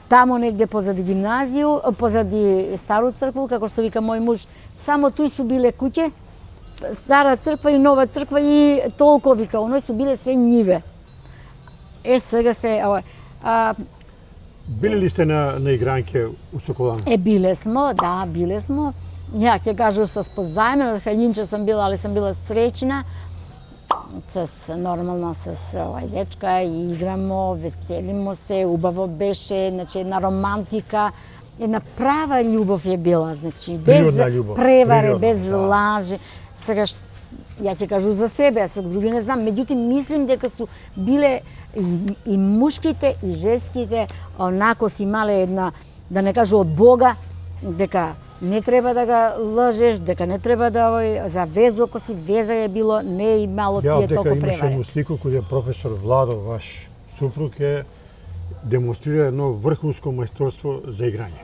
Speaker 2: тамо негде позади гимназију, позади Стару цркву, како што вика мој муж, само тој су биле куќе, Стара црква и Нова црква и толку вика, оној су биле све њиве. Сега се
Speaker 1: Биле ли сте на игранке у Соколан?
Speaker 2: Биле смо, да, биле смо. Ја ќе кажу со позајмено, Халинче сум била, али сум била среќна. Нормално с овај дечка и играмо, веселимо се, убаво беше, значи една романтика, една права љубов е била, значи без преваре, без лажи. Сега ја ќе кажу за себе, а со други не знам, меѓутоа мислим дека су биле и мушките и женските онако си имале една, да не кажу од Бога, дека не треба да ga лажеш, дека не треба да за везу, ако си веза е било, не е имало тие толку превари.
Speaker 1: Имаше едну слику кога професор Владо, ваш супруг, демонстрира едно врхунско мајсторство за играње.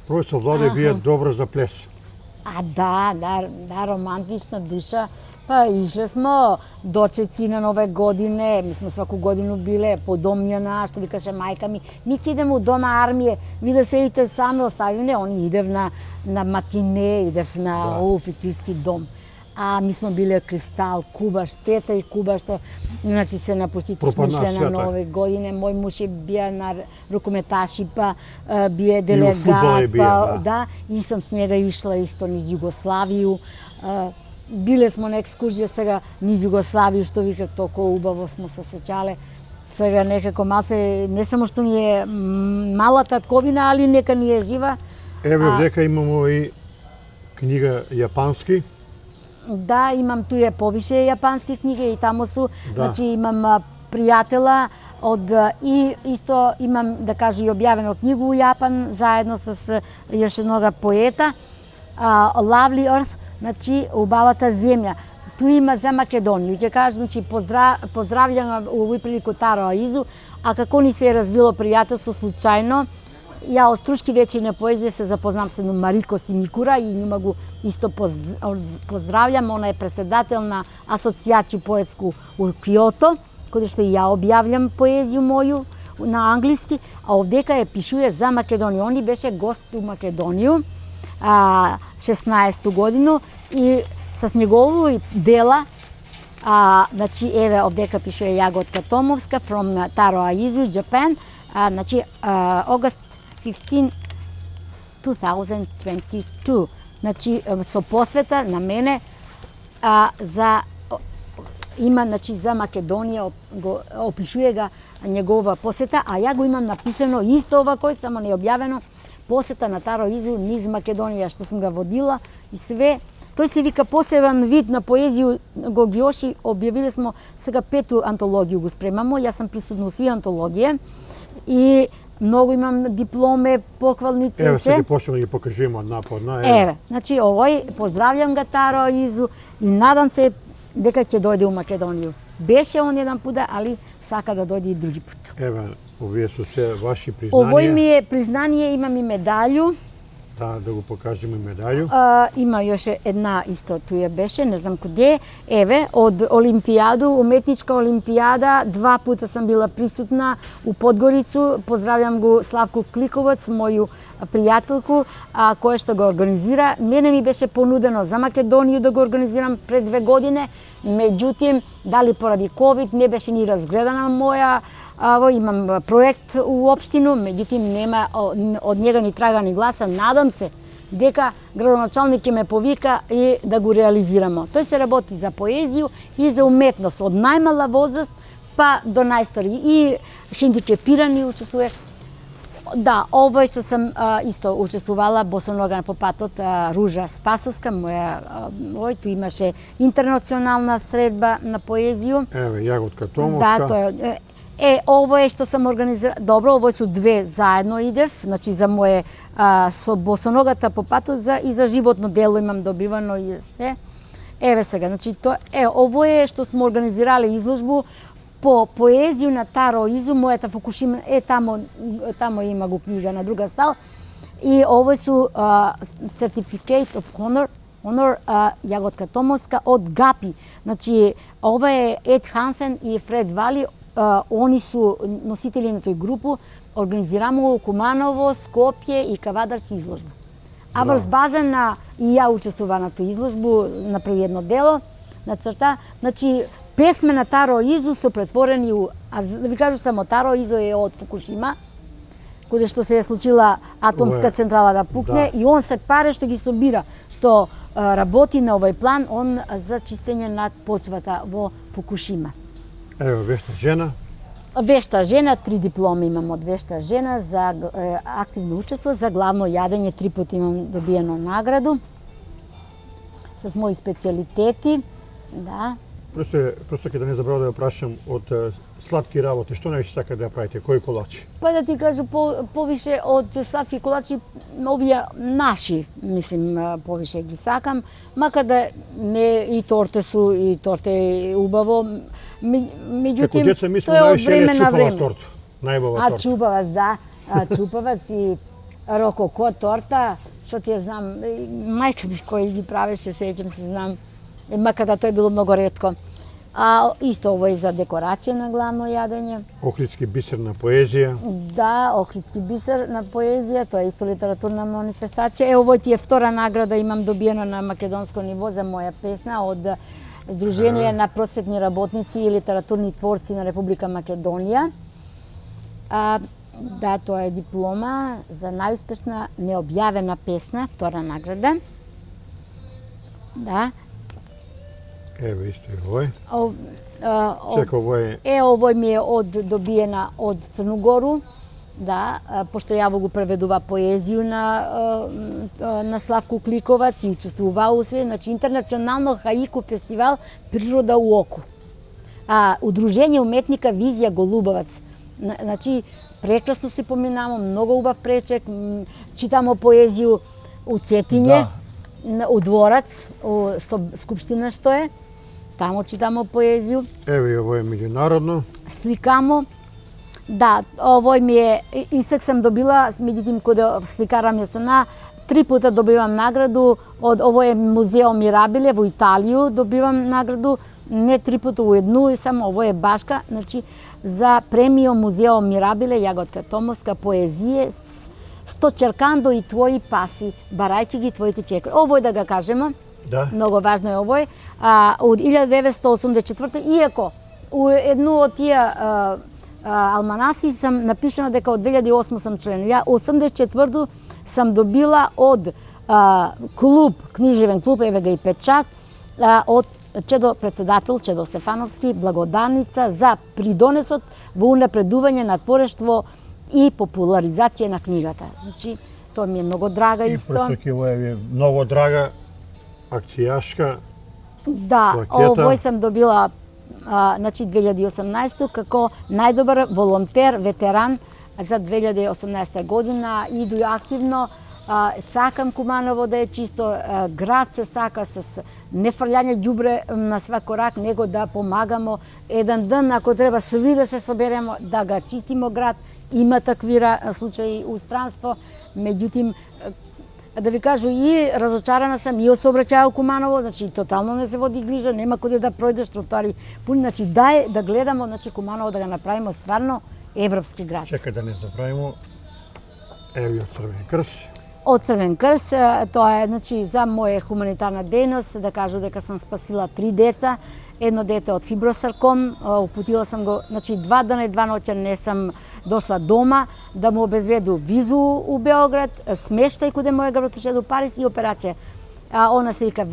Speaker 1: Професор Владо е бие добро за плес. Да, романтична душа. Па ишле смо дочеци на нове године, ми сме сваку годину биле по домјана, што викаше мајка ми, ми ќе идеме у дома армије, ви да седите сами, остави не, они идев на матине, идев на офицерски дом. Ми сме биле Кристал, Кубаш, тета и Куба, што значи се напустите сме ишле на нове године, мој муж е бија на рукометаши, па бие делегат, да, и сам с njega ишла исто низ Југославију. Биле смо на екскурзија сега низ Југославију, што вика толку убаво смо се сеќале. Сега некако малце, не само што ни е мала татковина, али нека ни е жива. Еве дека имамо и книга јапански.
Speaker 2: Да, имам туе повише јапански книги и тамо су, значи имам пријатела и исто имам, да кажа, и објавено книгу у Јапан, заедно с још еднога поета, Lovely Earth, значи убавата земја. Ту има за Македонија. Ќе кажа, значи поздравljam у овој прилику Таро Аизу, а како ни се е развило пријателство случајно, ја од стручки речи на поезија се запознам се на Марико Симикура и њума го исто поздравljam, она е председател на асоцијација поетску у Киото, каде што и ја објавljam поезiju моју на англиски, а овдека ја пишуе за Македонија. Он беше гост у Македонија 16 годину и с негови дела, значи еве овдека пишуе Јаготка Томовска from Taro Aizu, Japan, значи August 15, 2022. Значи со посвета на мене за има, значи, за Македонија, го опишуе га негова посета, а ја го имам напишано исто овакој, само не објавено, посета на Таро Аизу низ Македонија, што сум га водила и све. Тој се вика посебен вид на поезiju, го гиоши, објавиле смо сега 5-ту антологија го спремамо, јас сум присутна у сви антологија и многу имам дипломе, поквалници.
Speaker 1: Еве сега почнеме да ги покажеме одна по одна.
Speaker 2: Еве, значи овој поздравljam га Таро Аизу и надам се дека ќе дојде у Македонија. Беше он еден пут, али сака да дојде и други пут.
Speaker 1: Еве, Овие се се ваши
Speaker 2: Овој ми
Speaker 1: признанија.
Speaker 2: е признание, имам и медаљу.
Speaker 1: Да го покажеме медаљу.
Speaker 2: Има јоше една исто туја беше, не знам куде. Еве, од Олимпијаду, уметничка олимпијада, 2 пута сам била присутна у Подгорицу. Поздравljam го Славко Кликоваc, моју пријателку, која што го организира. Мене ми беше понудено за Македонија да го организирам пред 2 години, меѓутим, дали поради ковид не беше ни разгледана моја имам проект у општину, меѓутим нема од njega ни трага ни гласа. Надам се дека градоначалник ќе ме повика и да го реализирамо. Тој се работи за поезија и за уметност од најмала возраст па до најстари и хендикепирани учествува. Да, овој што сам исто учествувала босонога по патот, Ружа Спасовска, моја овој, ту имаше интернационална средба на поезија.
Speaker 1: Еве, Јаготка Томовска.
Speaker 2: Да, тоа е. Ово е што сам организирала. Добро, овој су 2 заедно идев, значи за моje со босоногата по патот и за животно дело имам добивано и се. Еве сега, значи ово е што сме организирале изложбу по поезија на Таро Изу, мојата Фукушима тамо има го книга на друга стал. И овој су Certificate of Honor Јаготка Томовска од ГАПИ. Значи ова е Ед Хансен и Фред Вали, они су носители на тој групу. Организирамо Куманово, Скопје и Кавадарци изложба. А врз база на и ја учествува на тој изложбу, направи едно дело на црта. Значи песме на Таро Изу се претворени у, да ви кажу само, Таро Изу е од Фукушима, каде што се е случила атомска централа да пукне, и он се паре што ги собира, што работи на овој план, он за чистење над почвата во Фукушима.
Speaker 1: Ево, вешта жена.
Speaker 2: Вешта жена, 3 дипломи имам од вешта жена за активно учество, за главно јадење 3 пати имам добиено награду с мои специјалитети, да.
Speaker 1: Просто ќе да не забравам да ја прашам од сладки работи, што највише сака да ја правите, кои колачи?
Speaker 2: Па да ти кажу, повише од сладки колачи, овие наши, мислим, повише ги сакам, макар да не и торте су, и торте е убаво, меѓутим,
Speaker 1: тоа
Speaker 2: е од време на време.
Speaker 1: Торта, најбава торта.
Speaker 2: Чупавац, да, чупавац и рококо торта, што ти ја знам, мајка ми кој ги правеше, сеќам се, знам, макар да тоа е било многу ретко. Исто ово е за декорација на главно јадење.
Speaker 1: Охридски бисер на поезија.
Speaker 2: Да, Охридски бисер на поезија, тоа е исто литературна манифестација. Овој ти е втора награда, имам добиено на македонско ниво за моја песна од Сдружение на просветни работници и литературни творци на Република Македонија. Да, тоа е диплома за најуспешна необјавена песна, втора награда. Да.
Speaker 1: Еве, исто е овој.
Speaker 2: Чека,
Speaker 1: овој
Speaker 2: овој ми е добиена од Црногору, да, пошто јаво го преведува поезiju на Славко Кликоваc и учествува у се, значи интернационално хаику фестивал Природа у оку. Удружение уметника Визија Голубовац. Значи прекрасно се поминамо, многу убав пречек, читамо поезiju у Цетиње, у дворац, у Скупштина што е. Тамо читамо поезiju.
Speaker 1: Еве, овој е меѓународно.
Speaker 2: Сликамо. Да, овој ми е, истак сам добила, меѓутим каде сликарам ја сана, 3 пута добивам награду, овој е Музео Мирабиле во Италију, добивам награду, не 3 пута у едну, и само овој е башка, значи, за премио Музео Мирабиле, Јаготка Томовска, поезија, Сто черкандо и твои паси, барајќи ги твоите чекори. Овој да га кажемо,
Speaker 1: да.
Speaker 2: Многу важно е овој, од 1984, иако у едну од тие алманаси сам напишано дека од 2008 сам член. Ја 84 сам добила од клуб, книжевен клуб, еве га и печат, од председател Чедо Стефановски, благодарница за придонесот во унапредување на творештво и популаризација на книгата. Значи, тоа ми е многу драга исто.
Speaker 1: И просто ке овој е многу драга акцијашка.
Speaker 2: Да, овој сам добила значи 2018 како најдобар волонтер, ветеран за 2018 година. Иду активно Сакам Куманово да е чисто, град се сака с нефрлјање ѓубре на свак корак, него да помагамо еден ден, ако треба сви да се соберемо, да ga чистимо град. Има такви случаи у странство, меѓутим, да ви кажу, и разочарана сам, и од сообраќај у Куманово, значи тотално не се води грижа, нема куде да пројдеш, тротоари пуни, значи да гледаме, значи Куманово да го направиме стварно европски град.
Speaker 1: Чекај да не забравимо, ево и од Црвен крст.
Speaker 2: Од Црвен крст, тоа е значи за моја хуманитарна дејност, да кажу дека сам спасила 3 деца, едно дете од фибросарком, упутила сам го, значи 2 дена и 2 ноќа не сам дошла дома да му обезбеду визу у Београд, смештај куде моја грабатоше до Париз и операција. Она се вика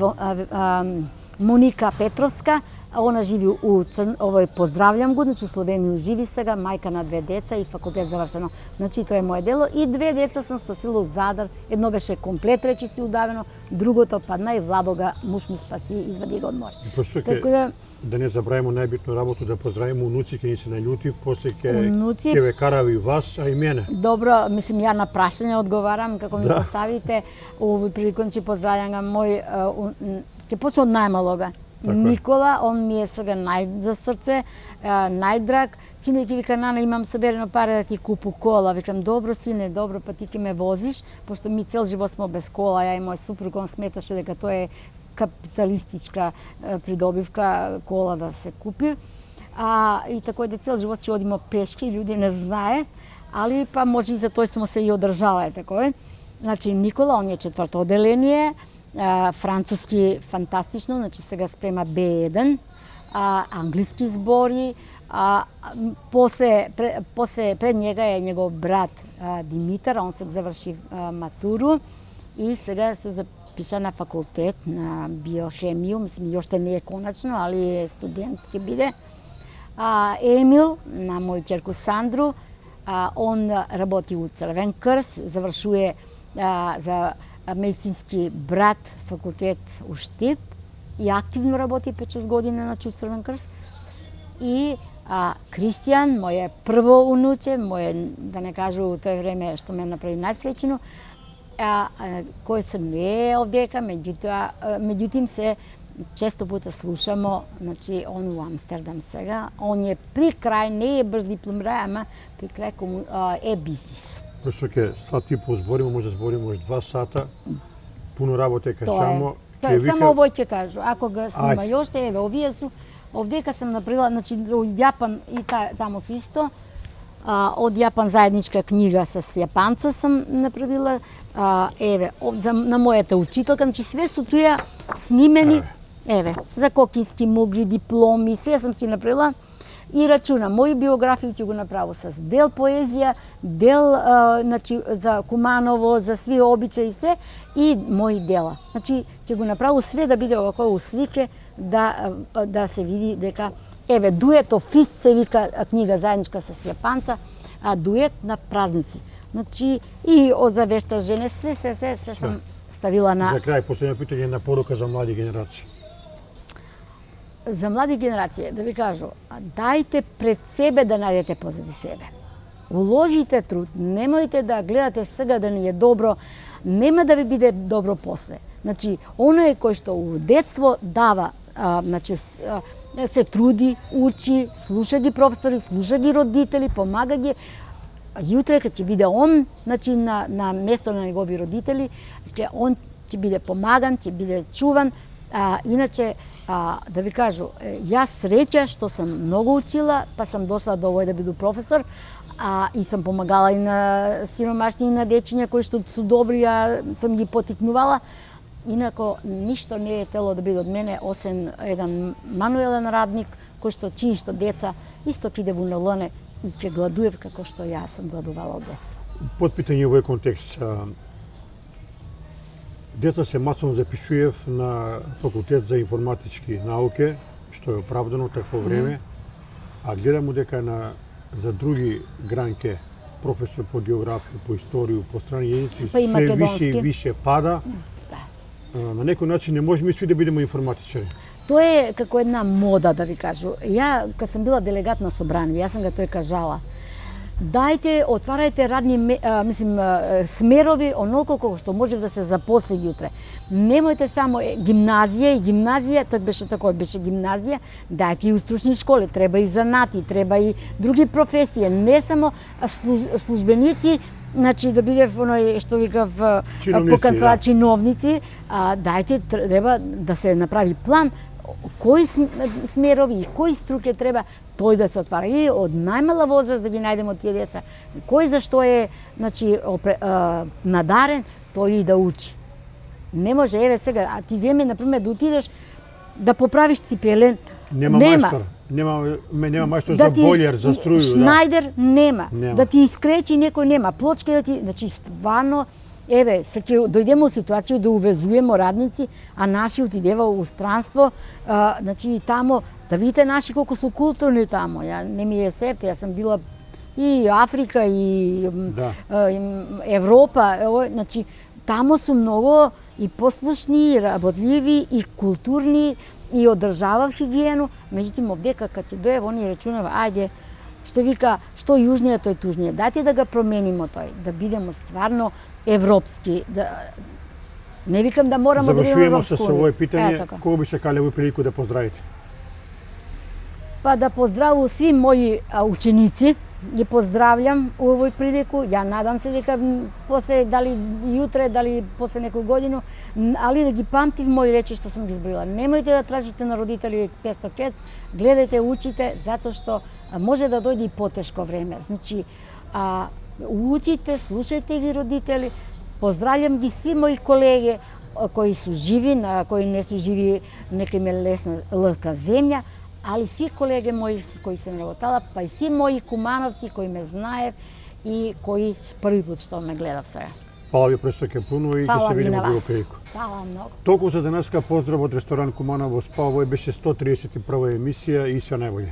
Speaker 2: Моника Петровска, она живи у овој поздравljam го, значи у Словенија живи сега, мајка на 2 деца и факултет завршено. Значи тоа е моје дело и 2 деца сам спасила у Задар, едно беше комплет речиси удавено, другото падна и Владога муж ми спаси, извади го од море.
Speaker 1: Така да не забравимо најбитно работа, да поздравимо унуци, ке ни се наљути, после ке ве карави и вас, а и мене.
Speaker 2: Добро, мислим, ја на прашање одговарам, како ми поставите, приликон че поздравljam мој, ке почне од најмалога. Никола, он ми е сега за срце, најдраг. Сине ќе вика, Нана, имам соберено пари да ти купу кола. Викам, добро сине, добро, па ти ќе ме возиш, пошто ми цел живот сме без кола, ја и мој супруг, он сметаше дека тоа е капиталистичка придобивка кола да се купи. И тако е да цел живот си одимо пешки, луѓе не знае, али па може и за тој смо се и одржале, тако е. Значи, Никола, он е 4-то оделение, француски фантастично, значи сега спрема Б1, англиски збори, после пред njega е негов брат Димитар, он се заврши матуру и сега се запиша на факултет на биохемију, мислим и уште не е конечно, али е студент ќе биде. Емил, на мој ќерку Сандру, он работи у Црвен крст, завршуе за медицински брат факултет у Штип и активно работи 5-6 години на Црвен крст. И Кристијан, моје прво унуче, моје, да не кажу у тој време што ме направи најсреќено, кој се не е овдека, меѓутим се често пута слушамо, значи он у Амстердам сега, он е при крај, не е брз дипломирај, ама при крај е бизнис.
Speaker 1: Пошто ќе сати позбориме, може да збориме още 2 сата, пуно работа кажамо.
Speaker 2: Само овој ќе кажу, ако го снима јоште, еве, овие су, овдека сам направила, значи од Јапан и тамо су исто, од Јапан заедничка книга с јапанца сам направила, еве, на мојата учителка, значи све су туја снимени, еве, за кокински мугли, дипломи, све сам си направила. И рачунам, моју биографија ќе го направам с дел поезија, дел значи, за Куманово, за сви обичаи и се, и мои дела. Значи, ќе го направам све да биде овако у слике, да се види дека, еве, дует офис се вика книга заедничка с јапанца, дует на празници. Значи, и за вешта жене, све сам ставила на...
Speaker 1: За крај, последно питање на порука за млади генерации.
Speaker 2: За млади генерации, да ви кажу, дајте пред себе да најдете позади себе. Уложите труд, немојте да гледате сега да ни е добро, нема да ви биде добро после. Значи, оној кој што у детство дава, значи, се труди, учи, слуша ги професори, слуша ги родители, помага ги, јутре кога ќе биде он, значи, на место на негови родители, он ќе биде помаган, ќе биде чуван, иначе, да ви кажу, јас среќа што сам многу учила, па сам дошла до овој да биду професор, и сам помагала и на сиромашни и на дечиња кои што су добри, сам ги потикнувала. Инако, ништо не е тело да биде од мене, осен еден мануелен радник, кој што чини што деца, исто ќе иде во НЛН и ќе гладуев како што јас сам гладувала од детство.
Speaker 1: Подпитање овој контекст. Деца се масовно запишуев на факултет за информатички науки, што е оправдано такво време, а гледам дека за други гранке, професор по географија, по историја, по страни јазици, се више и више пада. На некој начин не можеме сви да бидеме информатичари.
Speaker 2: Тоа е како една мода, да ви кажу. Ја, кога сам била делегат на собрание, јас сам го тој кажала, Дајте, отварајте радни смерови онолку колку што може да се запосли утре. Немојте само гимназија, тоа беше такој, беше гимназија, дајте и у стручни школи, треба и занати, треба и други професии, не само службеници, значи да биде оној што викав по канцелар чиновници, дајте, треба да се направи план кои смерови и кои струке треба тој да се отвара. И од најмала возраст да ги најдеме тие деца. Кој за што е, значи, надарен, тој и да учи. Не може, еве сега, а ти земи, например, да отидеш да поправиш ципелен,
Speaker 1: нема мајстор. Нема мајстор за бољер, за струју,
Speaker 2: Шнајдер нема. Да ти искречи некој нема. Плочки да ти, значи, стварно, еве, се ќе дојдеме у ситуација да увезуеме радници, а наши отидева у странство, значи и тамо, да видите наши колку су културни тамо. Ја не ми е сефте, јас сам била и Африка и Европа, значи тамо су многу и послушни, и работливи, и културни, и одржавав хигиену, меѓутоа овдека кога ќе дојде, они рачунава, ајде, што вика, што јужниот, тој тужниот. Дајте да го променимо тој, да бидеме стварно европски, да не викам да морамо да бидеме европски.
Speaker 1: Завршуваме со овое питање, кого би се кале во прилику да поздравите?
Speaker 2: Па да поздравувам сви мои ученици, ги поздравljam у овој прилику. Ја надам се дека после, дали јутре, дали после некој годину, али да ги памтив мои речи што сум ги зборила. Немојте да тражите на родители 500 кец, гледајте, учите, затоа што може да дојде и потешко време. Значи, учите, слушајте ги родители, поздравljam ги сви мои колеги кои су живи, на кои не су живи, нека им е лека земја, али сви колеги мои кои се работала, па и сви мои кумановци кои ме знаев и кои први пат што ме гледав сега.
Speaker 1: Фала ви пресоќе пуно и ќе се видиме во прилику.
Speaker 2: Фала многу.
Speaker 1: Толку за денеска, поздрав од ресторан Куманово СПА, овој беше 131 емисија и се најбоље.